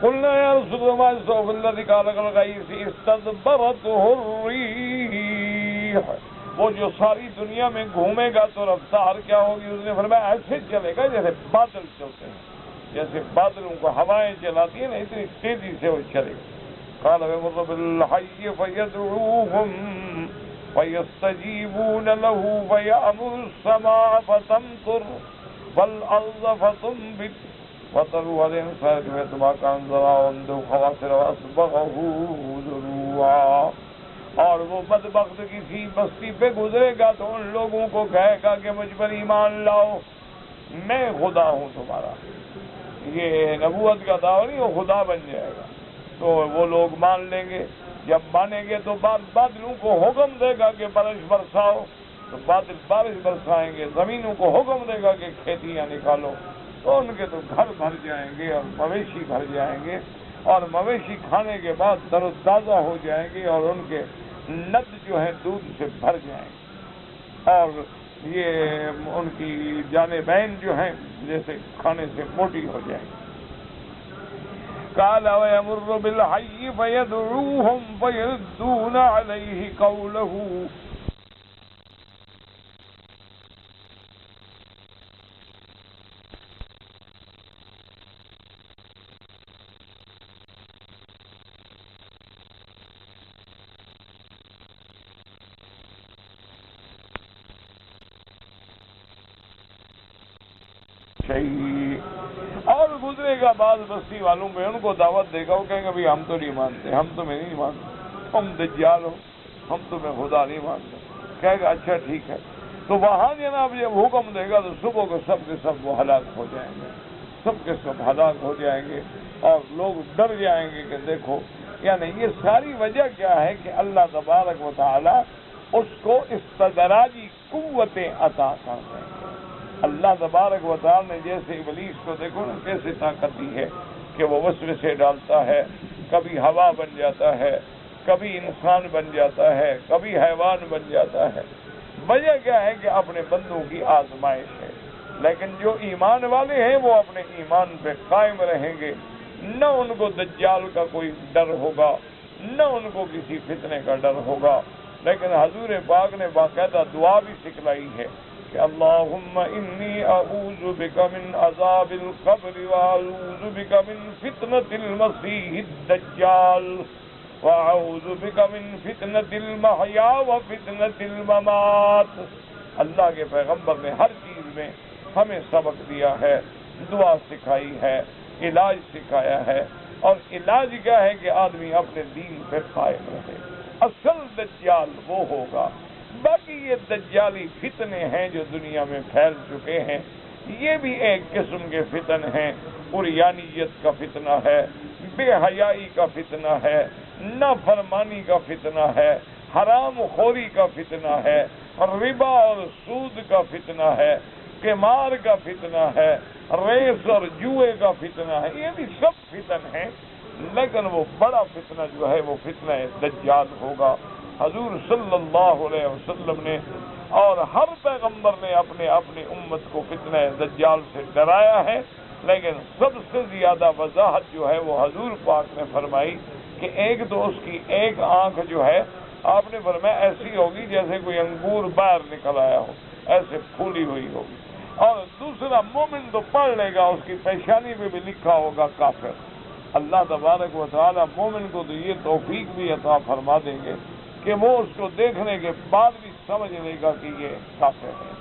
قلنا یا رسول اللہ استغفر الذی خلق الغیث استدبرته الریح، وہ جو ساری دنیا میں گھومے گا تو رفتار کیا ہوگی؟ اس نے فرمایا ایسے چلے گا جیسے بادل چلتے ہیں، جیسے بادلوں کو ہوائیں چلاتی ہیں نا، اتنی تیزی سے وہ چلے گا۔ قال وَيَمُرُّ بِالْحَيِّ فَيَدْعُوهُمْ فَيَسْتَجِيبُونَ لَهُ وَيَأْمُرُ السَّمَاءَ فَتَمْطُرُ وَالْأَرْضَ فَتُنبِتُ وَتَرُوحَ الْإِنسَانَ مَا كَانَ زَرَاعًا خَوَاسِرَ وَأَصْبَغَهُ ذُرُوعًا، اور وہ بدبخت کسی بستی پہ گزرے گا تو ان لوگوں کو کہے گا کہ مجھ پر ایمان لاؤ، میں خدا ہوں تمہارا۔ یہ نبوت کا دعویٰ نہیں، وہ خدا بن جائے گا، تو وہ لوگ مان لیں گے۔ جب مانیں گے تو بادلوں کو حکم دے گا کہ بارش برساؤ، تو بادل بارش برسائیں گے۔ زمینوں کو حکم دے گا کہ کھیتیاں نکالو، تو ان کے تو گھر بھر جائیں گے اور مویشی بھر جائیں گے، اور مویشی کھانے کے بعد تر و تازہ ہو جائیں گے، اور ان کے ند جو ہیں دودھ سے بھر جائیں گے، اور یہ ان کی جانبین جو ہیں جیسے کھانے سے موٹی ہو جائیں گی۔ قال وَيَمُرُّ بِالْحَيِّ فَيَدْعُوهُمْ فَيَرُدُّونَ عَلَيْهِ قَوْلَهُ، اور گزرے گا بعض بستی والوں میں، ان کو دعوت دے گا، وہ کہیں گے بھی ہم تو نہیں مانتے، ہم تمہیں نہیں مانتے، تم دجال ہو، ہم تمہیں خدا نہیں مانتے۔ کہے گا اچھا ٹھیک ہے، تو وہاں جناب جب حکم دے گا تو صبح کو سب کے سب وہ ہلاک ہو جائیں گے، سب کے سب ہلاک ہو جائیں گے، اور لوگ ڈر جائیں گے کہ دیکھو، یعنی یہ ساری وجہ کیا ہے کہ اللہ تبارک و تعالی اس کو استدراجی قوتیں عطا کرتے ہیں۔ اللہ تبارک و تعالی نے جیسے ابلیس کو دیکھو نا کیسے طاقت دی ہے کہ وہ وسوسے ڈالتا ہے، کبھی ہوا بن جاتا ہے، کبھی انسان بن جاتا ہے، کبھی حیوان بن جاتا ہے۔ وجہ کیا ہے کہ اپنے بندوں کی آزمائش ہے، لیکن جو ایمان والے ہیں وہ اپنے ایمان پہ قائم رہیں گے، نہ ان کو دجال کا کوئی ڈر ہوگا، نہ ان کو کسی فتنے کا ڈر ہوگا۔ لیکن حضور پاک نے باقاعدہ دعا بھی سکھلائی ہے کہ اللہم انی اعوذ بک من عذاب القبر واعوذ بک من فتنة المسیح الدجال واعوذ بک من فتنة المحیا وفتنة الممات۔ اللہ کے پیغمبر نے ہر چیز میں ہمیں سبق دیا ہے، دعا سکھائی ہے، علاج سکھایا ہے، اور علاج کیا ہے کہ آدمی اپنے دین پہ قائم رہے۔ اصل دجال وہ ہوگا، باقی یہ دجالی فتنے ہیں جو دنیا میں پھیل چکے ہیں، یہ بھی ایک قسم کے فتن ہیں۔ عریانیت کا فتنہ ہے، بے حیائی کا فتنہ ہے، نافرمانی کا فتنہ ہے، حرام خوری کا فتنہ ہے، ربا اور سود کا فتنہ ہے، قمار کا فتنہ ہے، ریس اور جوئے کا فتنہ ہے، یہ بھی سب فتن ہیں، لیکن وہ بڑا فتنہ جو ہے وہ فتنہ دجال ہوگا۔ حضور صلی اللہ علیہ وسلم نے اور ہر پیغمبر نے اپنے امت کو فتنہ دجال سے ڈرایا ہے، لیکن سب سے زیادہ وضاحت جو ہے وہ حضور پاک نے فرمائی کہ ایک تو اس کی ایک آنکھ جو ہے آپ نے فرمایا ایسی ہوگی جیسے کوئی انگور باہر نکل آیا ہو، ایسے پھولی ہوئی ہوگی، اور دوسرا مومن تو پڑھ لے گا، اس کی پیشانی پہ بھی لکھا ہوگا کافر۔ اللہ تبارک و تعالی مومن کو تو یہ توفیق بھی عطا فرما دیں گے کہ وہ اس کو دیکھنے کے بعد بھی سمجھ لے گا کہ یہ کافر ہے۔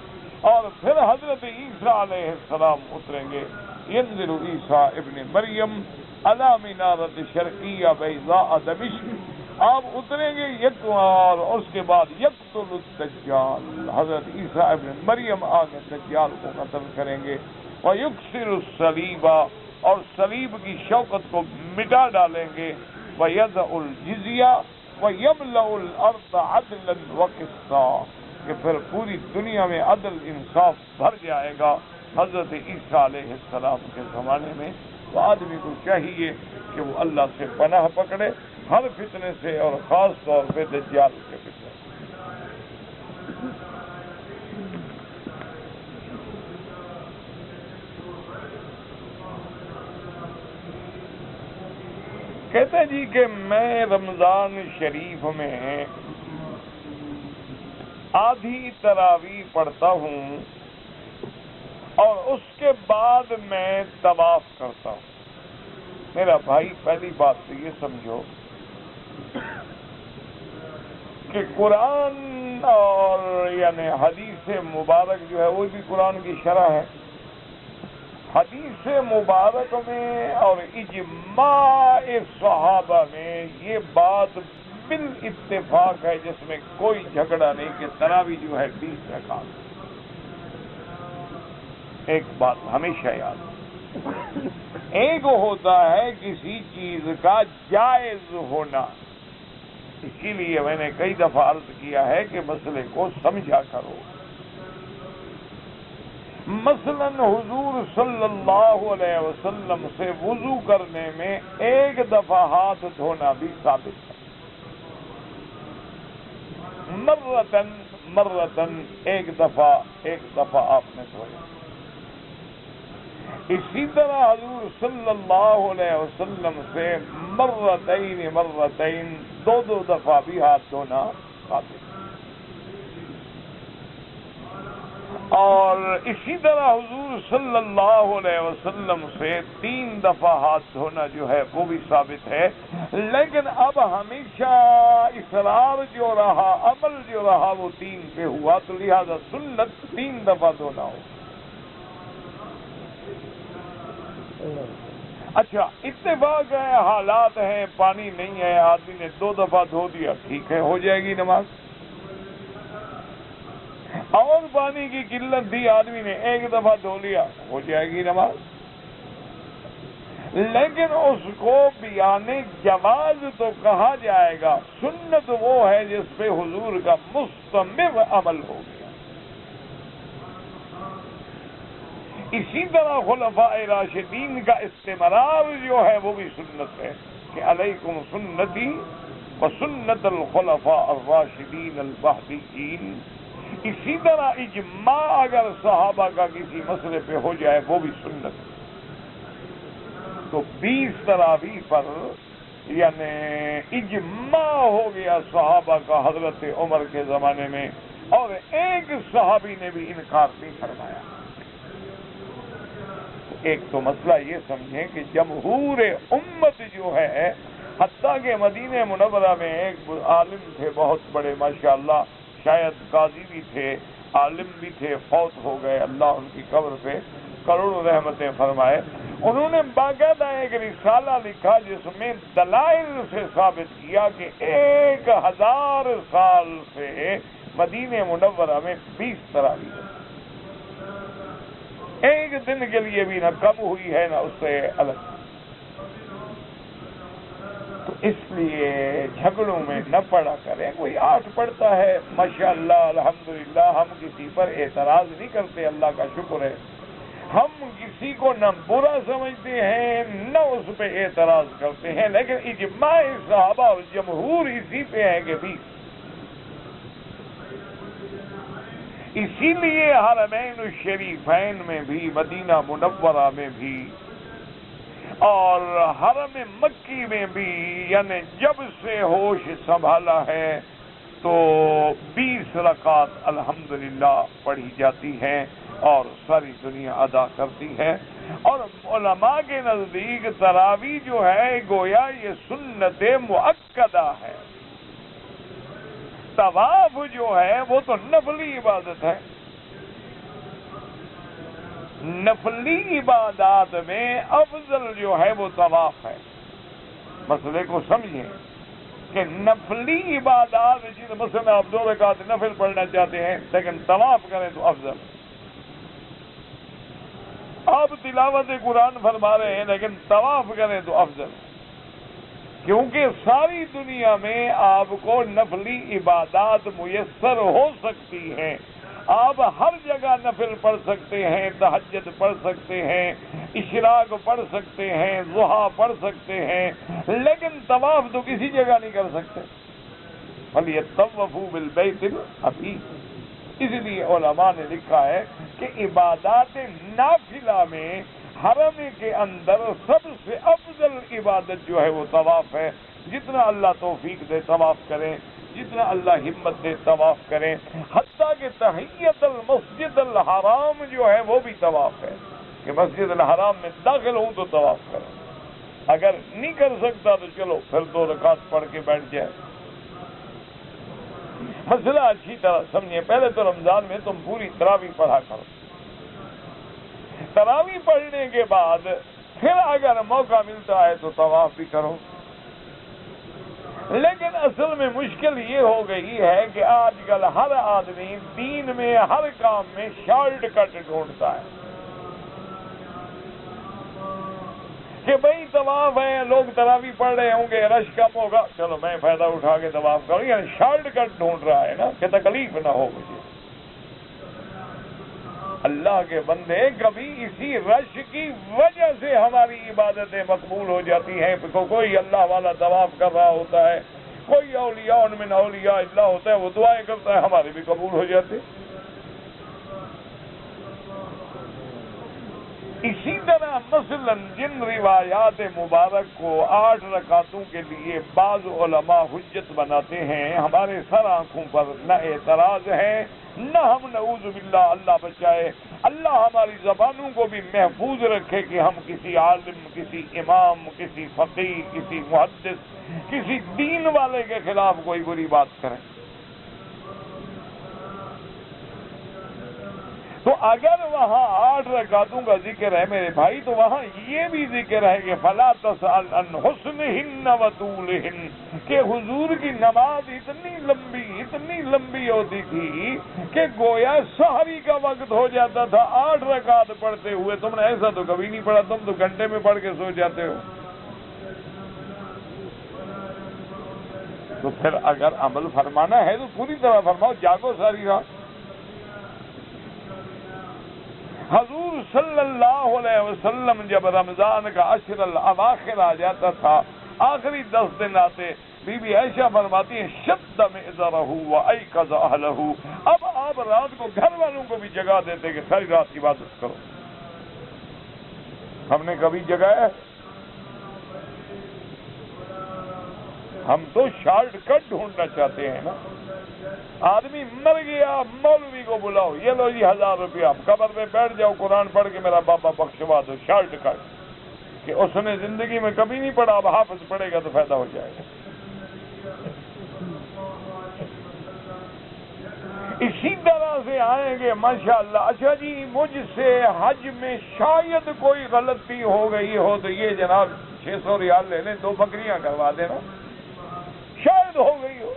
اور پھر حضرت عیسیٰ علیہ السلام اتریں گے، ینزل عیسیٰ ابن مریم علی منارۃ شرقیہ بیضاء دمشق، آپ اتریں گے یک اور اس کے بعد یقتل الدجال، حضرت عیسیٰ ابن مریم آگے دجال کو قتل کریں گے، وَيُكْسِرُ الصَّلِيبَ اور صلیب کی شوکت کو مٹا ڈالیں گے، وَيَضَعُ الْجِزْيَةَ وَيَمْلَأُ الْأَرْضَ عَدْلًا وَقِسْطًا کہ پھر پوری دنیا میں عدل انصاف بھر جائے گا۔ حضرت عیسیٰ علیہ السلام کے زمانے میں تو آدمی کو چاہیے کہ وہ اللہ سے پناہ پکڑے ہر فتنے سے، اور خاص طور پہ دجال کے فتنے سے۔ کہتے ہیں جی کہ میں رمضان شریف میں آدھی تراویح پڑھتا ہوں اور اس کے بعد میں طواف کرتا ہوں۔ میرا بھائی پہلی بات تو یہ سمجھو کہ قرآن اور یعنی حدیث مبارک جو ہے وہ بھی قرآن کی شرح ہے۔ حدیث مبارک میں اور اجماع صحابہ میں یہ بات بالاتفاق ہے، جس میں کوئی جھگڑا نہیں کہ تراویح جو ہے 20 رکعت۔ ایک بات ہمیشہ یاد، ایک ہوتا ہے کسی چیز کا جائز ہونا، اسی لیے میں نے کئی دفعہ عرض کیا ہے کہ مسئلے کو سمجھا کرو۔ مثلا حضور صلی اللہ علیہ وسلم سے وضو کرنے میں ایک دفعہ ہاتھ دھونا بھی ثابت ہے، مرتن ایک دفعہ آپ نے دھویا۔ اسی طرح حضور صلی اللہ علیہ وسلم سے مرتين دو دفعہ بھی ہاتھ دھونا ثابت ہے۔ اور اسی طرح حضور صلی اللہ علیہ وسلم سے 3 دفعہ ہاتھ دھونا جو ہے وہ بھی ثابت ہے، لیکن اب ہمیشہ اصرار جو رہا، عمل جو رہا وہ 3 پہ ہوا، تو لہذا سنت 3 دفعہ دھونا ہو۔ اچھا اتفاق ہے، حالات ہیں، پانی نہیں ہے، آدمی نے 2 دفعہ دھو دیا، ٹھیک ہے، ہو جائے گی نماز۔ اور پانی کی قلت تھی، آدمی نے 1 دفعہ دھو لیا، ہو جائے گی نماز۔ لیکن اس کو بیان جواز تو کہا جائے گا، سنت وہ ہے جس پہ حضور کا مستمر عمل ہو گیا۔ اسی طرح خلفاء راشدین کا استمرار جو ہے وہ بھی سنت ہے کہ علیکم سنتی وسنت الخلفاء الراشدین المہدیین۔ اسی طرح اجماع اگر صحابہ کا کسی مسئلے پہ ہو جائے وہ بھی سنت ہے۔ تو 20 تراویح پر یعنی اجماع ہو گیا صحابہ کا حضرت عمر کے زمانے میں، اور ایک صحابی نے بھی انکار نہیں فرمایا۔ ایک تو مسئلہ یہ سمجھیں کہ جمہور امت جو ہے، حتیٰ کہ مدینہ منورہ میں ایک عالم تھے بہت بڑے ماشاءاللہ، شاید قاضی بھی تھے، عالم بھی تھے، فوت ہو گئے، اللہ ان کی قبر پہ کروڑوں رحمتیں فرمائے۔ انہوں نے باقاعدہ ایک رسالہ لکھا جس میں دلائل سے ثابت کیا کہ 1000 سال سے مدینہ منورہ میں 20 تراویح ایک دن کے لیے بھی نہ کم ہوئی ہے نہ اس سے الگ۔ تو اس لیے جھگڑوں میں نہ پڑا کریں۔ کوئی 8 پڑھتا ہے ماشاءاللہ الحمدللہ، ہم کسی پر اعتراض نہیں کرتے، اللہ کا شکر ہے۔ ہم کسی کو نہ برا سمجھتے ہیں نہ اس پہ اعتراض کرتے ہیں، لیکن اجماع صحابہ اور جمہور اسی پہ ہے کہ 20۔ اسی لیے حرمین الشریفین میں بھی، مدینہ منورہ میں بھی اور حرم مکی میں بھی، یعنی جب سے ہوش سنبھالا ہے تو 20 رکعات الحمدللہ پڑھی جاتی ہیں اور ساری دنیا ادا کرتی ہے۔ اور علماء کے نزدیک تراویح جو ہے گویا یہ سنت مؤکدہ ہے۔ طواف جو ہے وہ تو نفلی عبادت ہے۔ نفلی عبادات میں افضل جو ہے وہ طواف ہے۔ مسئلے کو سمجھیں، کہ نفلی عبادات جس مثلا آپ 2 رکعت نفل پڑھنا چاہتے ہیں لیکن طواف کریں تو افضل. آپ تلاوت قرآن فرما رہے ہیں لیکن طواف کریں تو افضل، کیونکہ ساری دنیا میں آپ کو نفلی عبادات میسر ہو سکتی ہیں. آپ ہر جگہ نفل پڑھ سکتے ہیں، تہجد پڑھ سکتے ہیں، اشراق پڑھ سکتے ہیں، ضحیٰ پڑھ سکتے ہیں، لیکن طواف تو کسی جگہ نہیں کر سکتے. فَلْيَطَّوَّفُوا بِالْبَيْتِ الْعَتِيقِ. اس لیے علماء نے لکھا ہے کہ عبادات نافلہ میں حرم کے اندر سب سے افضل عبادت جو ہے وہ طواف ہے. جتنا اللہ توفیق دے طواف کریں، جتنا اللہ ہمت دے طواف کریں. حتیٰ کہ تحیت المسجد الحرام جو ہے وہ بھی طواف ہے کہ مسجد الحرام میں داخل ہوں تو طواف کریں. اگر نہیں کر سکتا تو چلو پھر 2 رکعت پڑھ کے بیٹھ جائے. مسئلہ اچھی طرح سمجھیں. پہلے تو رمضان میں تم پوری تراویح پڑھا کرو. تراویح پڑھنے کے بعد پھر اگر موقع ملتا ہے تو طواف بھی کرو. لیکن اصل میں مشکل یہ ہو گئی ہے کہ آج کل ہر آدمی دین میں ہر کام میں شارٹ کٹ ڈھونڈتا ہے کہ بھئی طواف ہے، لوگ تراویح پڑھ رہے ہوں گے، رش کم ہوگا، چلو میں فائدہ اٹھا کے طواف کروں. یعنی شارٹ کٹ ڈھونڈ رہا ہے نا کہ تکلیف نہ ہو مجھے. اللہ کے بندے کبھی اسی رش کی وجہ سے ہماری عبادتیں مقبول ہو جاتی ہیں. کوئی اللہ والا طواف کر رہا ہوتا ہے، کوئی اولیاء من اولیاء اللہ ہوتا ہے، وہ دعائیں کرتا ہے، ہمارے بھی قبول ہو جاتے. اسی طرح مثلا جن روایات مبارک کو 8 رکعتوں کے لیے بعض علماء حجت بناتے ہیں، ہمارے سر آنکھوں پر نہ اعتراض ہے نہ ہم نعوذ باللہ اللہ بچائے، اللہ ہماری زبانوں کو بھی محفوظ رکھے کہ ہم کسی عالم، کسی امام، کسی فقیہ، کسی محدث، کسی دین والے کے خلاف کوئی بری بات کریں. تو اگر وہاں 8 رکعتوں کا ذکر ہے میرے بھائی تو وہاں یہ بھی ذکر ہے کہ فَلَا تَسْأَلْ عَنْ حُسْنِهِنَّ وَطُولِهِنَّ کہ حضور کی نماز اتنی لمبی ہوتی تھی کہ گویا سحری کا وقت ہو جاتا تھا 8 رکعت پڑھتے ہوئے. تم نے ایسا تو کبھی نہیں پڑھا، تم تو گھنٹے میں پڑھ کے سو جاتے ہو. تو پھر اگر عمل فرمانا ہے تو پوری طرح فرماؤ، جاگو ساری رات. حضور صلی اللہ علیہ وسلم جب رمضان کا عشر الاواخر آ جاتا تھا، آخری 10 دن آتے، بی بی عائشہ فرماتی ہیں شد مئزرہ وایقظ اہلہ. اب آپ رات کو گھر والوں کو بھی جگا دیتے کہ ساری رات عبادت کرو. ہم نے کبھی جگایا؟ ہم تو شارٹ کٹ ڈھونڈنا چاہتے ہیں نا. آدمی مر گیا، مولوی کو بلاؤ، یہ لو جی 1000 روپیہ، قبر میں بیٹھ جاؤ، قرآن پڑھ کے میرا بابا بخشوا دو. شارٹ کٹ کہ اس نے زندگی میں کبھی نہیں پڑھا، اب حافظ پڑھے گا تو فائدہ ہو جائے گا. اسی طرح سے آئیں گے ماشاءاللہ. اچھا جی مجھ سے حج میں شاید کوئی غلطی ہو گئی ہو تو یہ جناب 600 ریال لے لیں، 2 بکریاں کروا دینا. شاید ہو گئی ہو،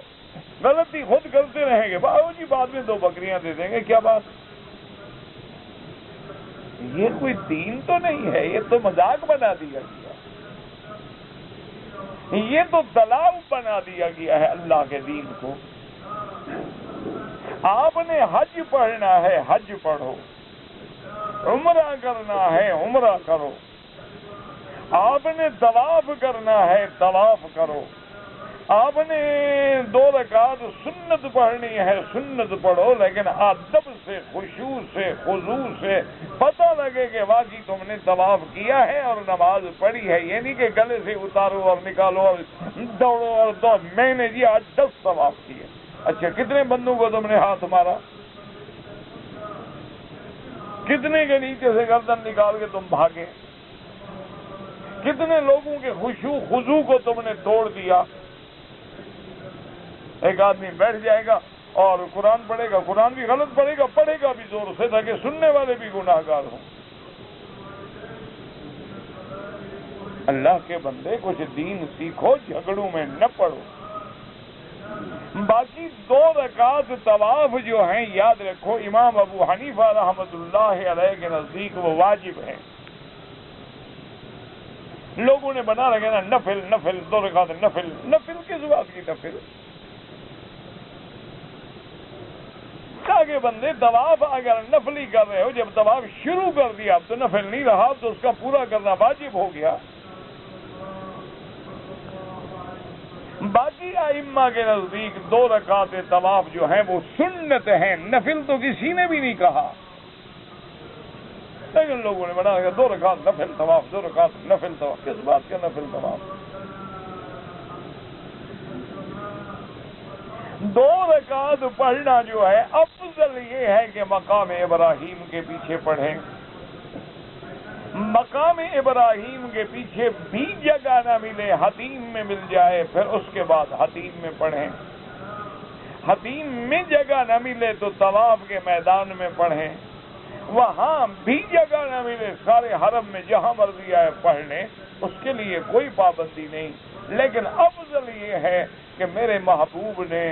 غلطی خود کرتے رہیں گے، باؤ جی بعد میں 2 بکریاں دے دیں گے، کیا بات. یہ کوئی دین تو نہیں ہے، یہ تو مذاق بنا دیا گیا، یہ تو دلاؤ بنا دیا گیا ہے اللہ کے دین کو. آپ نے حج پڑھنا ہے حج پڑھو، عمرہ کرنا ہے عمرہ کرو، آپ نے طواف کرنا ہے طواف کرو، آپ نے 2 رکعت سنت پڑھنی ہے سنت پڑھو، لیکن ادب سے، خشوع سے، خضوع سے پتہ لگے کہ واقعی تم نے طواف کیا ہے اور نماز پڑھی ہے. یہ نہیں کہ گلے سے اتارو اور نکالو اور دوڑو اور دوڑ. میں نے جی آج 10 طواف کیے. اچھا کتنے بندوں کو تم نے ہاتھ مارا؟ کتنے کے نیچے سے گردن نکال کے تم بھاگے؟ کتنے لوگوں کے خشوع خضوع کو تم نے توڑ دیا؟ ایک آدمی بیٹھ جائے گا اور قرآن پڑھے گا، قرآن بھی غلط پڑھے گا، پڑھے گا بھی زور سے تاکہ سننے والے بھی گناہ گار ہوں. اللہ کے بندے کچھ دین سیکھو، جھگڑوں میں نہ پڑو. باقی 2 رکعت طواف جو ہیں یاد رکھو امام ابو حنیفہ رحمۃ اللہ علیہ کے نزدیک وہ واجب ہیں. لوگوں نے بنا رکھے نا نفل نفل 2 رکعت نفل. نفل کس بات کی نفل؟ آگے بندے طواف اگر نفل ہی کر رہے ہو، جب طواف شروع کر دیا اب تو نفل نہیں رہا، اب تو اس کا پورا کرنا واجب ہو گیا. باقی ائمہ کے نزدیک 2 رکعت طواف جو ہیں وہ سنت ہیں، نفل تو کسی نے بھی نہیں کہا، لیکن لوگوں نے بنا رکھا 2 رکعت نفل طواف 2 رکعت نفل طواف. کس بات کا نفل طواف؟ 2 رکعت پڑھنا جو ہے افضل یہ ہے کہ مقام ابراہیم کے پیچھے پڑھیں. مقام ابراہیم کے پیچھے بھی جگہ نہ ملے، حتیم میں مل جائے پھر اس کے بعد حتیم میں پڑھیں. حتیم میں جگہ نہ ملے تو طواف کے میدان میں پڑھیں. وہاں بھی جگہ نہ ملے سارے حرم میں جہاں مرضی آئے پڑھ لیں، اس کے لیے کوئی پابندی نہیں. لیکن افضل یہ ہے کہ میرے محبوب نے،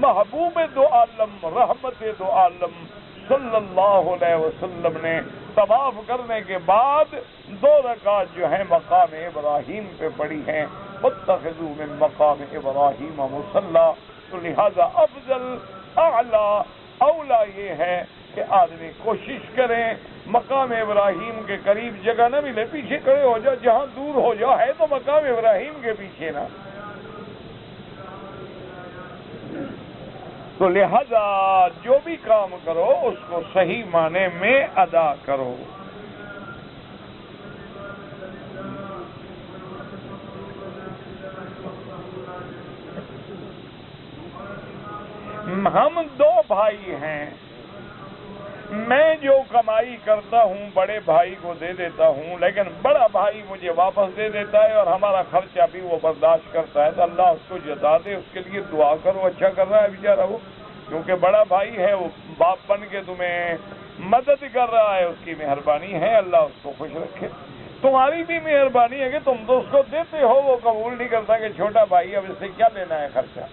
محبوب 2 عالم، رحمت 2 عالم صلی اللہ علیہ وسلم نے طواف کرنے کے بعد 2 رکعت جو ہیں مقام ابراہیم پہ پڑھی ہیں. واتخذوا من مقام ابراہیم مصلی. تو لہذا افضل اعلیٰ اولا یہ ہے کہ آدمی کوشش کریں مقام ابراہیم کے قریب جگہ نہ ملے پیچھے کھڑے ہو جاؤ، جہاں دور ہو جاؤ ہے تو مقام ابراہیم کے پیچھے نا. تو لہذا جو بھی کام کرو اس کو صحیح معنی میں ادا کرو. ہم 2 بھائی ہیں، میں جو کمائی کرتا ہوں بڑے بھائی کو دے دیتا ہوں، لیکن بڑا بھائی مجھے واپس دے دیتا ہے اور ہمارا خرچہ بھی وہ برداشت کرتا ہے. تو اللہ اس کو جزا دے، اس کے لیے دعا کرو، اچھا کر رہا ہے بیچارہ وہ، کیونکہ بڑا بھائی ہے، وہ باپ بن کے تمہیں مدد کر رہا ہے، اس کی مہربانی ہے، اللہ اس کو خوش رکھے. تمہاری بھی مہربانی ہے کہ تم تو اس کو دیتے ہو، وہ قبول نہیں کرتا کہ چھوٹا بھائی اب اس سے کیا لینا ہے خرچہ.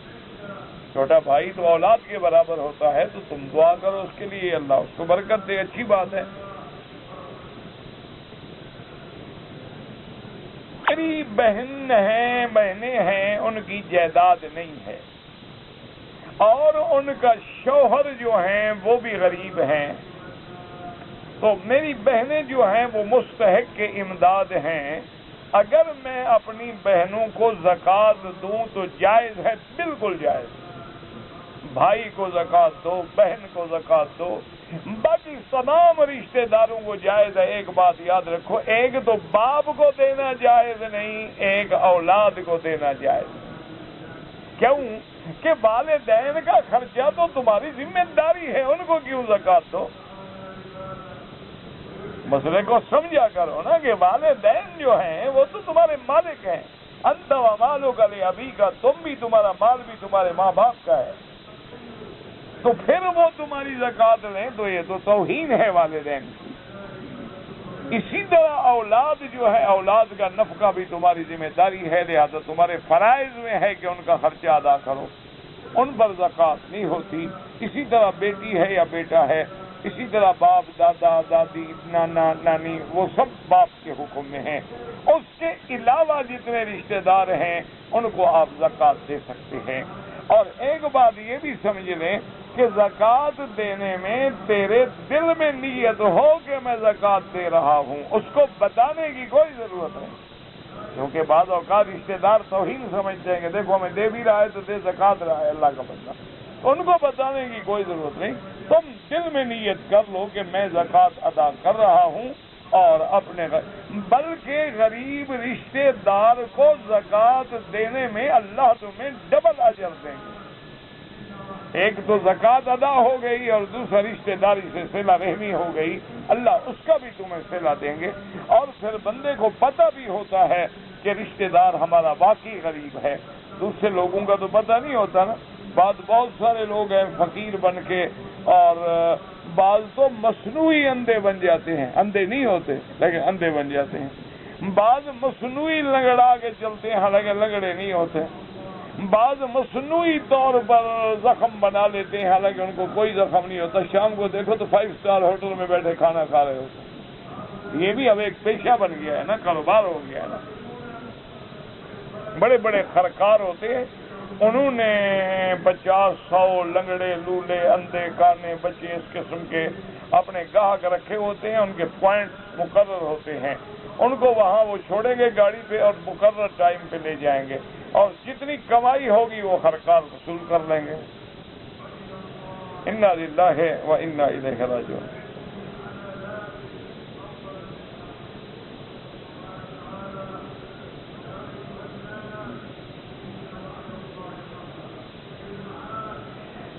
چھوٹا بھائی تو اولاد کے برابر ہوتا ہے، تو تم دعا کرو اس کے لیے، اللہ اس کو برکت دے، اچھی بات ہے. میری بہنیں ہیں، ان کی جائیداد نہیں ہے اور ان کا شوہر جو ہیں وہ بھی غریب ہیں. تو میری بہنیں جو ہیں وہ مستحق کے امداد ہیں. اگر میں اپنی بہنوں کو زکوٰۃ دوں تو جائز ہے، بالکل جائز. بھائی کو زکوٰۃ دو، بہن کو زکوٰۃ دو، باقی تمام رشتہ داروں کو جائز ہے. ایک بات یاد رکھو، ایک تو باپ کو دینا جائز نہیں، ایک اولاد کو دینا جائز. کیوں کہ والدین کا خرچہ تو تمہاری ذمہ داری ہے، ان کو کیوں زکوٰۃ دو؟ مسئلے کو سمجھا کرو نا کہ والدین جو ہیں وہ تو تمہارے مالک ہیں. انت ومالک لابیک، تم بھی، تمہارا مال بھی تمہارے ماں باپ کا ہے، تو پھر وہ تمہاری زکوٰۃ لیں تو یہ تو توہین ہے والدین کی. اسی طرح اولاد جو ہے، اولاد کا نفقہ بھی تمہاری ذمہ داری ہے، لہذا تمہارے فرائض میں ہے کہ ان کا خرچہ ادا کرو، ان پر زکوٰۃ نہیں ہوتی. اسی طرح بیٹی ہے یا بیٹا ہے، اسی طرح باپ، دادا، دادی، نانا، نانی، وہ سب باپ کے حکم میں ہیں. اس کے علاوہ جتنے رشتہ دار ہیں ان کو آپ زکوٰۃ دے سکتے ہیں. اور ایک بات یہ بھی سمجھ لیں کہ زکوٰۃ دینے میں تیرے دل میں نیت ہو کہ میں زکوٰۃ دے رہا ہوں، اس کو بتانے کی کوئی ضرورت نہیں. کیونکہ بعض اوقات رشتہ دار توہین سمجھتے ہیں کہ دیکھو ہمیں دے بھی رہا ہے تو دے، زکوٰۃ رہا ہے اللہ کا بندہ. ان کو بتانے کی کوئی ضرورت نہیں. تم دل میں نیت کر لو کہ میں زکوٰۃ ادا کر رہا ہوں، اور اپنے بلکہ غریب رشتہ دار کو زکوٰۃ دینے میں اللہ تمہیں ڈبل اجر دیں گے. ایک تو زکوٰۃ ادا ہو گئی اور دوسرا رشتہ داری سے صلہ رحمی ہو گئی، اللہ اس کا بھی تمہیں صلہ دیں گے. اور پھر بندے کو پتہ بھی ہوتا ہے کہ رشتہ دار ہمارا واقعی غریب ہے. دوسرے لوگوں کا تو پتہ نہیں ہوتا نا. بہت سارے لوگ ہیں فقیر بن کے، اور بعض تو مصنوعی اندھے بن جاتے ہیں، اندھے نہیں ہوتے لیکن اندھے بن جاتے ہیں. بعض مصنوعی لنگڑا کے چلتے ہیں، حالانکہ لنگڑے نہیں ہوتے. بعض مصنوعی طور پر زخم بنا لیتے ہیں، حالانکہ ان کو کوئی زخم نہیں ہوتا. شام کو دیکھو تو 5 اسٹار ہوٹل میں بیٹھے کھانا کھا رہے ہوتے. یہ بھی اب ایک پیشہ بن گیا ہے نا، کاروبار ہو گیا ہے نا. بڑے بڑے خرکار ہوتے ہیں، انہوں نے 50-100 لنگڑے لولے اندھے کانے بچے اس قسم کے اپنے گاہک رکھے ہوتے ہیں. ان کے پوائنٹس مقرر ہوتے ہیں، ان کو وہاں وہ چھوڑیں گے گاڑی پہ اور مقرر ٹائم پہ لے جائیں گے، اور جتنی کمائی ہوگی وہ خرکار وصول کر لیں گے. انا للہ و انا الیہ راجعون.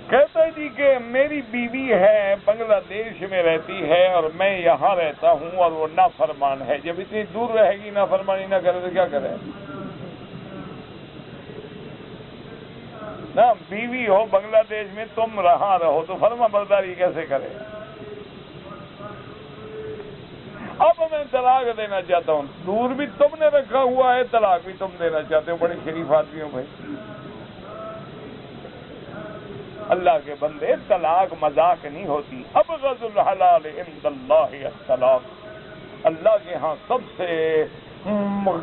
کہتا ہے جی کہ میری بیوی ہے بنگلہ دیش میں رہتی ہے اور میں یہاں رہتا ہوں اور وہ نافرمان ہے. جب اتنی دور رہے گی نافرمانی نہ کرے تو کیا کرے؟ نا بیوی ہو بنگلہ دیش میں، تم رہا رہو تو فرما برداری کیسے کرے؟ اب میں طلاق دینا چاہتا ہوں. دور بھی تم نے رکھا ہوا ہے، طلاق بھی تم دینا چاہتے ہو. بڑے شریف آدمی ہو بھائی. اللہ کے بندے، طلاق مذاق نہیں ہوتی. ابغض الحلال عند اللہ الطلاق. اللہ کے ہاں سب سے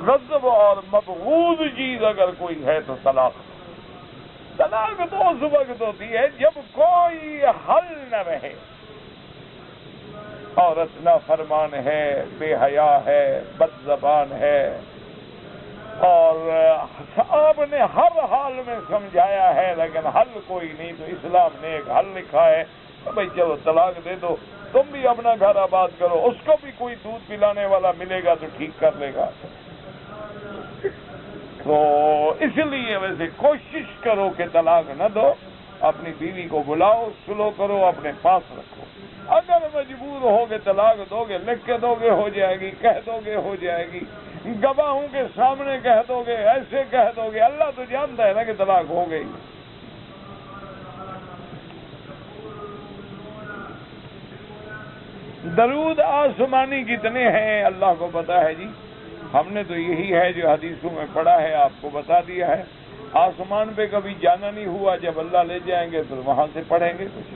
غضب اور مبغوض چیز اگر کوئی ہے تو طلاق. طلاق تو اس وقت ہوتی ہے جب کوئی حل نہ رہے. عورت نافرمان ہے، بے حیا ہے، بد زبان ہے، اور آپ نے ہر حال میں سمجھایا ہے لیکن حل کوئی نہیں، تو اسلام نے ایک حل لکھا ہے کہ بھائی چلو طلاق دے دو، تم بھی اپنا گھر آباد کرو، اس کو بھی کوئی دودھ پلانے والا ملے گا تو ٹھیک کر لے گا. تو اس لیے ویسے کوشش کرو کہ طلاق نہ دو. اپنی بیوی کو بلاؤ، سلو کرو، اپنے پاس رکھو. اگر مجبور ہو کے طلاق دو گے، لکھ کے دو گے ہو جائے گی، کہہ دو گے ہو جائے گی، گواہوں کے سامنے کہہ دو گے، ایسے کہہ دو گے، اللہ تو جانتا ہے نا کہ طلاق ہو گئی. درود آسمانی کتنے ہیں اللہ کو پتا ہے جی. ہم نے تو یہی ہے جو حدیثوں میں پڑھا ہے آپ کو بتا دیا ہے. آسمان پہ کبھی جانا نہیں ہوا، جب اللہ لے جائیں گے تو وہاں سے پڑھیں گے کچھ.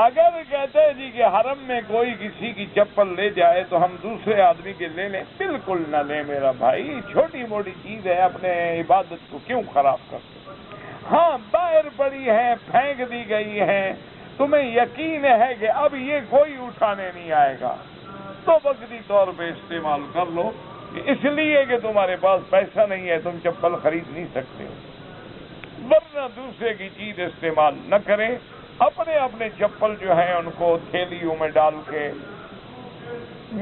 اگر کہتے ہیں جی کہ حرم میں کوئی کسی کی چپل لے جائے تو ہم دوسرے آدمی کے لے لیں، بالکل نہ لیں میرا بھائی. چھوٹی موٹی چیز ہے، اپنے عبادت کو کیوں خراب کرتے؟ ہاں باہر پڑی ہے، پھینک دی گئی ہے، تمہیں یقین ہے کہ اب یہ کوئی اٹھانے نہیں آئے گا تو وقتی طور پہ استعمال کر لو. اس لیے کہ تمہارے پاس پیسہ نہیں ہے، تم چپل خرید نہیں سکتے، ورنہ دوسرے کی چیز استعمال نہ کریں. اپنے اپنے چپل جو ہیں ان کو تھیلیوں میں ڈال کے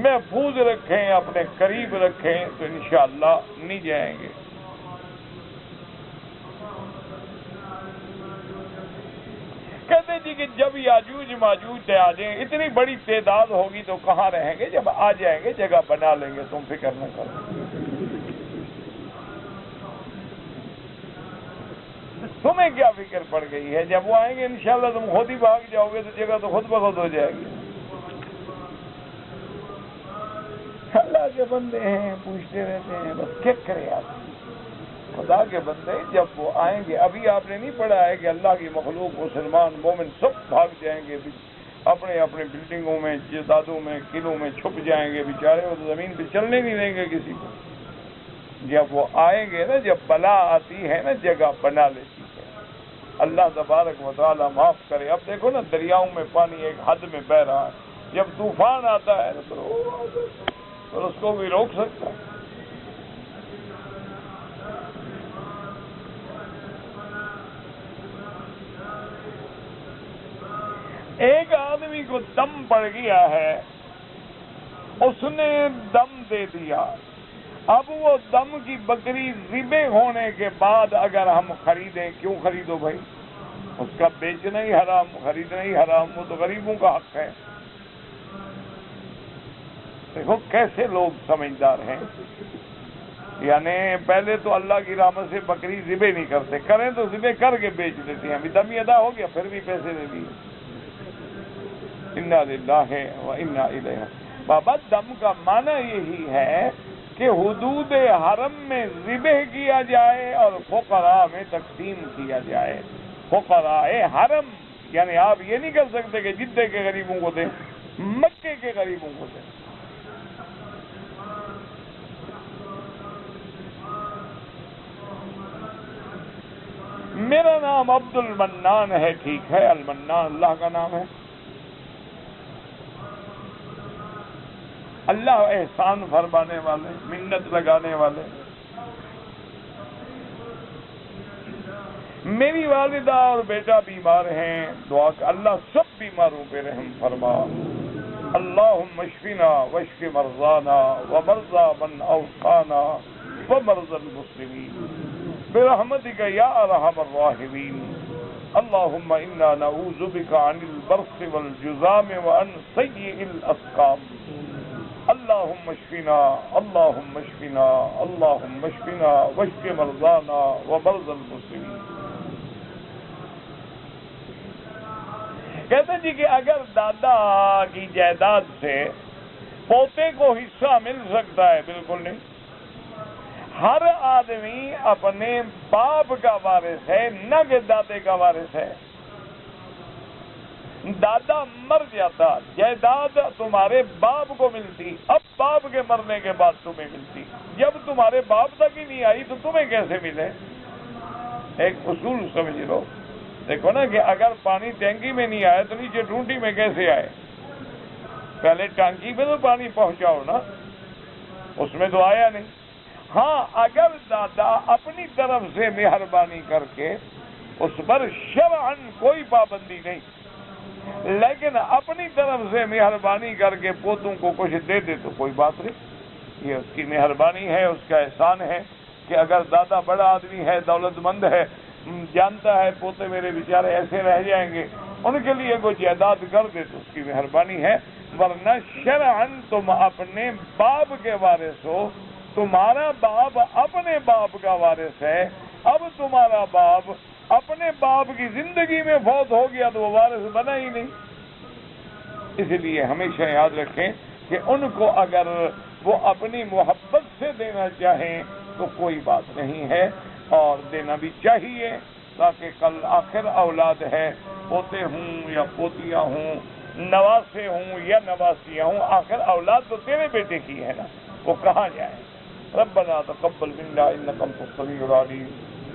محفوظ رکھیں، اپنے قریب رکھیں تو انشاءاللہ نہیں جائیں گے. کہتے جی کہ جب یاجوج ماجوج آ جائیں، اتنی بڑی تعداد ہوگی تو کہاں رہیں گے؟ جب آ جائیں گے جگہ بنا لیں گے، تم فکر نہ کرو. تمہیں کیا فکر پڑ گئی ہے؟ جب وہ آئیں گے انشاءاللہ تم خود ہی بھاگ جاؤ گے تو جگہ تو خود بخود ہو جائے گی. اللہ کے بندے ہیں، پوچھتے رہتے ہیں، بس کیا کرے آدمی. خدا کے بندے جب وہ آئیں گے، ابھی آپ نے نہیں پڑھا ہے کہ اللہ کی مخلوق مسلمان مومن سب بھاگ جائیں گے، اپنے اپنے بلڈنگوں میں، جائیدادوں میں، قلعوں میں چھپ جائیں گے بیچارے، وہ تو زمین پہ چلنے نہیں دیں گے کسی کو. جب وہ آئیں گے نا، جب بلا آتی ہے نا جگہ بنا لیتی ہے. اللہ تبارک و تعالی معاف کرے. اب دیکھو نا دریاؤں میں پانی ایک حد میں بہ رہا ہے، جب طوفان آتا ہے تو اس کو بھی روک سکتا ہے. ایک آدمی کو دم پڑ گیا ہے، اس نے دم دے دیا. اب وہ دم کی بکری ذبح ہونے کے بعد اگر ہم خریدیں، کیوں خریدو بھائی؟ اس کا بیچنا ہی حرام، خریدنا ہی حرام، وہ تو غریبوں کا حق ہے. دیکھو کیسے لوگ سمجھدار ہیں. یعنی پہلے تو اللہ کی رحمت سے بکری ذبح نہیں کرتے، کریں تو ذبح کر کے بیچ دیتے ہیں. ابھی دم ادا ہو گیا پھر بھی پیسے دے دیے. انا للہ و انا الیہ۔ بابا دم کا معنی یہی ہے کہ حدود حرم میں ذبح کیا جائے اور فقراء میں تقسیم کیا جائے۔ فقراء حرم یعنی آپ یہ نہیں کر سکتے کہ جدے کے غریبوں کو دیں، مکے کے غریبوں کو دیں۔ میرا نام عبد المنان ہے، ٹھیک ہے، المنان اللہ کا نام ہے۔ اللہ احسان فرمانے والے، منت لگانے والے۔ میری والدہ اور بیٹا بیمار ہیں، دعا کہ اللہ سب بیماروں پہ رحم فرما۔ اللہم اشفنا واشف مرضانا ومرضى من اوصانا ومرضى المسلمین برحمتک یا ارحم الراحمین۔ اللہم انا نعوذ بک عن البرص والجذام وعن سیئ الاسقام۔ اللہم اشفنا اللہم اشفنا اللہم اشفنا واشف مرضانا ومرضى المسلمین۔ کہتے جی کہ اگر دادا کی جائیداد سے پوتے کو حصہ مل سکتا ہے، بالکل نہیں۔ ہر آدمی اپنے باپ کا وارث ہے، نہ کہ دادے کا وارث ہے۔ دادا مر جاتا، جائیداد تمہارے باپ کو ملتی، اب باپ کے مرنے کے بعد تمہیں ملتی۔ جب تمہارے باپ تک ہی نہیں آئی تو تمہیں کیسے ملے؟ ایک اصول سمجھ لو، دیکھو نا کہ اگر پانی ٹینکی میں نہیں آئے تو نیچے ٹونٹی میں کیسے آئے؟ پہلے ٹانکی میں تو پانی پہنچاؤ نا، اس میں تو آیا نہیں۔ ہاں اگر دادا اپنی طرف سے مہربانی کر کے، اس پر شرعاً کوئی پابندی نہیں، لیکن اپنی طرف سے مہربانی کر کے پوتوں کو کچھ دے دے تو کوئی بات نہیں، یہ اس کی مہربانی ہے، اس کا احسان ہے کہ اگر دادا بڑا آدمی ہے، دولت مند ہے، جانتا ہے پوتے میرے بیچارے ایسے رہ جائیں گے، ان کے لیے کوئی جائیداد کر دے تو اس کی مہربانی ہے، ورنہ شرعاً تم اپنے باپ کے وارث ہو۔ تمہارا باپ اپنے باپ کا وارث ہے، اب تمہارا باپ اپنے باپ کی زندگی میں فوت ہو گیا تو وہ وارث بنا ہی نہیں۔ اس لیے ہمیشہ یاد رکھیں کہ ان کو اگر وہ اپنی محبت سے دینا چاہیں تو کوئی بات نہیں ہے، اور دینا بھی چاہیے، تاکہ کل آخر اولاد ہے، پوتے ہوں یا پوتیاں ہوں، نواسے ہوں یا نواسیاں ہوں، آخر اولاد تو تیرے بیٹے کی ہے نا، وہ کہاں جائے؟ ربنا تقبل منا انك انت السميع العليم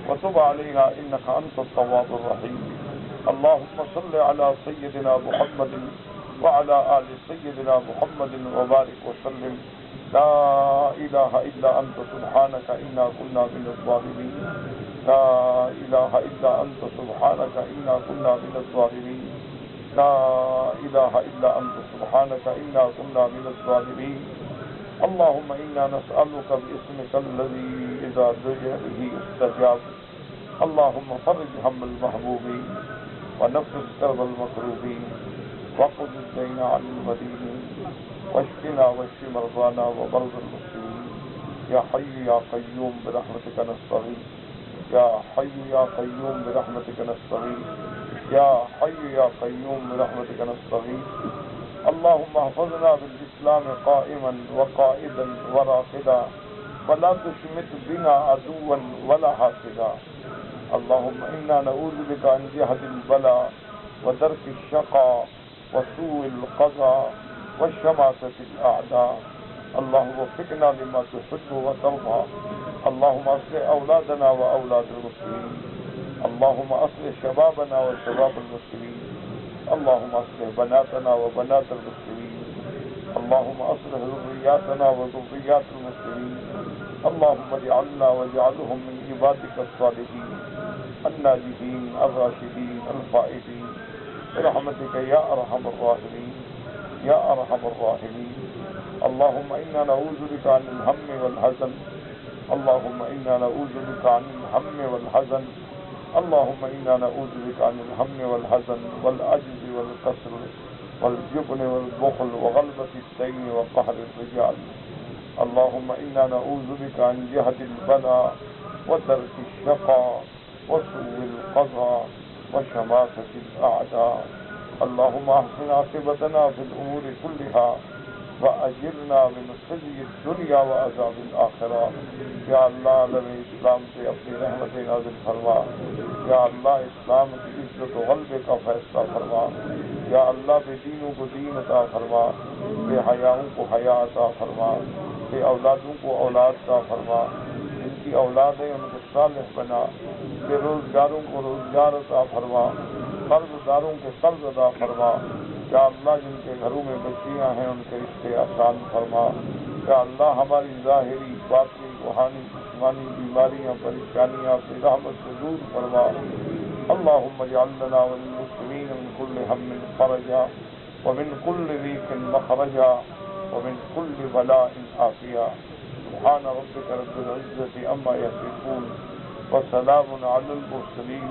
وتب علينا انك انت التواب الرحيم۔ اللهم صل على سيدنا محمد وعلى آل سيدنا محمد وبارك وسلم۔ لا إله إلا أنت سبحانك إنا كنا من الظالمين۔ لا إله إلا أنت سبحانك إنا كنا من الظالمين۔ لا إله إلا أنت سبحانك إنا كنا من الظالمين۔ اللهم إنا نسألك باسمك الذي إذا دعي به استجاب، اللهم فرج هم المحبوبين ونفس كرب المكروبين واقض الدين عن المدينين واشفنا واشف مرضانا ومرضى المسلمين يا حي يا قيوم برحمتك نستغيث يا حي يا قيوم برحمتك نستغيث يا حي يا قيوم برحمتك نستغيث۔ اللهم احفظنا بالإسلام قائما وقائدا وراقدا ولا تشمت بنا عدوا ولا حاسدا۔ اللهم إنا نعوذ بك عن جهد البلاء ودرك الشقاء وسوء القضاء والشماتة الأعداء۔ اللهم وفقنا لما تحب وترضى۔ اللهم أصلح أولادنا وأولاد المسلمين۔ اللهم أصلح شبابنا وشباب المسلمين۔ اللهم أصلح بناتنا وبنات المسلمين۔ اللهم أصلح ذرياتنا وذريات المسلمين۔ اللهم اجعلنا واجعلهم من عبادك الصالحين الناجحين الراشدين الفائزين برحمتك يا أرحم الراحمين يا أرحم الراحمين۔ اللهم إنا نعوذ بك عن الهم والحزن۔ اللهم إنا نعوذ بك عن الهم والحزن۔ اللهم إنا نعوذ بك عن الهم والحزن والعجز والكسل والجبن والبخل وغلبة الدين وقهر الرجال۔ اللهم إنا نعوذ بك عن جهد البلاء ودرك الشقاء وسوء القضاء وشماتة الأعداء۔ اللهم احسن عاقبتنا في الامور كلها واجرنا من خزي الدنيا وعذاب الاخرہ. یا اللہ عالم اسلام سے اپنی رحمت نازل فرما. یا اللہ اسلام کی عزت و غلبے کا فیصلہ فرما. یا اللہ بے دینوں کو دین عطا فرما، بے حیاؤں کو حیا عطا فرما، بے اولادوں کو اولاد عطا فرما، جن کی اولاد ہے ان کو صالح بنا، بے روزگاروں کو روزگار عطا فرما، قرض داروں کے قرض ادا فرما. یا اللہ جن کے گھروں میں بچیاں ہیں ان کے رشتے آسان فرما. یا اللہ ہماری ظاہری باطنی روحانی جسمانی بیماریاں پریشانیاں اپنی رحمت سے دور فرما. اللهم اجعل لنا وللمسلمين من كل هم فرجا ومن كل ضيق مخرجا ومن كل بلاء عافيا. سبحان ربك رب العزة عما يصفون وسلام على المرسلين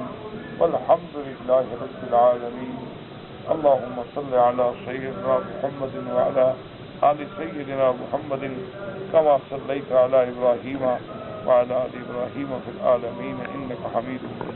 والحمد لله رب العالمين. اللهم صل على سيدنا محمد وعلى آل سيدنا محمد كما صليت على إبراهيم وعلى آل إبراهيم في العالمين إنك حميد مجيد.